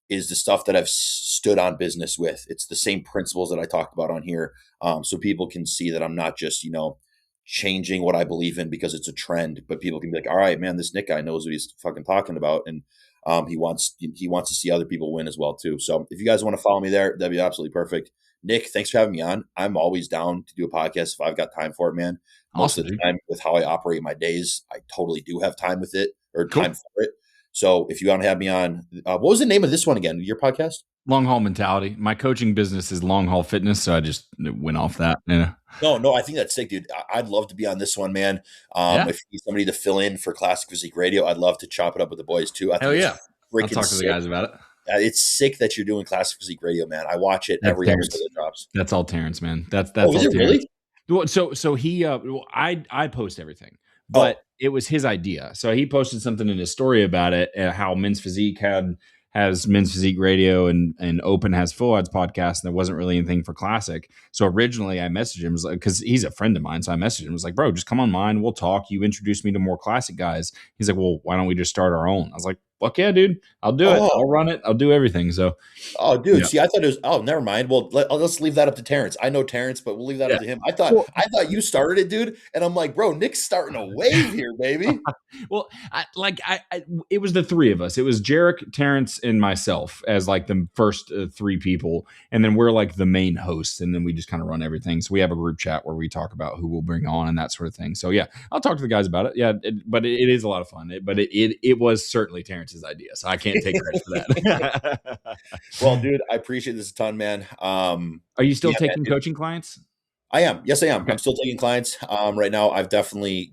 is the stuff that I've stood on business with. It's the same principles that I talked about on here. So people can see that I'm not just, changing what I believe in because it's a trend, but people can be like, all right, man, this Nick guy knows what he's fucking talking about. And he wants to see other people win as well too. So if you guys want to follow me there, that'd be absolutely perfect. Nick, thanks for having me on. I'm always down to do a podcast if I've got time for it, man. Most of the time with how I operate my days, I totally do have time with it or time for it. So if you want to have me on, what was the name of this one again? Your podcast? Long Haul Mentality. My coaching business is Long Haul Fitness, so I just went off that. Yeah. No, I think that's sick, dude. I'd love to be on this one, man. If you need somebody to fill in for Classic Physique Radio, I'd love to chop it up with the boys too. Hell yeah. I'll talk to the guys about it. It's sick that you're doing Classic Physique Radio, man. I watch it every episode that drops. That's all Terrence, man. That's all is it Terrence. Really? So he I post everything, but it was his idea. So he posted something in his story about it, how Men's Physique has Men's Physique Radio and Open has Full Odds podcast, and there wasn't really anything for Classic. So originally I messaged him, because he's a friend of mine. So I messaged him, I was like, bro, just come on mine. We'll talk. You introduced me to more Classic guys. He's like, well, why don't we just start our own? I was like, fuck yeah, dude. I'll do it. I'll run it. I'll do everything. So, dude, see, I thought it was, never mind. Well, let's leave that up to Terrence. I know Terrence, but we'll leave that up to him. I thought you started it, dude. And I'm like, bro, Nick's starting a wave here, baby. Well, it was the three of us. It was Jarek, Terrence, and myself as like the first three people. And then we're like the main hosts. And then we just kind of run everything. So we have a group chat where we talk about who we'll bring on and that sort of thing. So yeah, I'll talk to the guys about it. Yeah. But it is a lot of fun. It was certainly Terrence's idea. So I can't take credit for that. Well, dude, I appreciate this a ton, man. Are you still taking coaching clients? I am. Yes, I am. Okay. I'm still taking clients. Right now, I've definitely,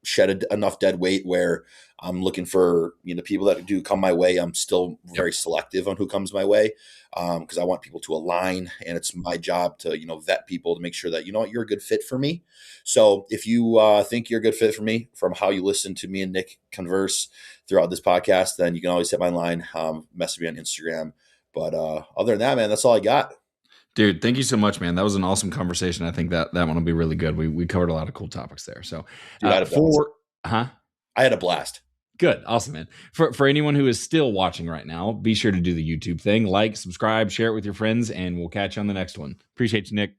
shed enough dead weight where I'm looking for, people that do come my way. I'm still very selective on who comes my way, because I want people to align, and it's my job to, vet people to make sure that, you're a good fit for me. So if you think you're a good fit for me from how you listen to me and Nick converse throughout this podcast, then you can always hit my line, message me on Instagram. But other than that, man, that's all I got. Dude, thank you so much, man. That was an awesome conversation. I think that one will be really good. We covered a lot of cool topics there. So Dude, I had a blast. Good. Awesome, man. For anyone who is still watching right now, be sure to do the YouTube thing, like, subscribe, share it with your friends, and we'll catch you on the next one. Appreciate you, Nick.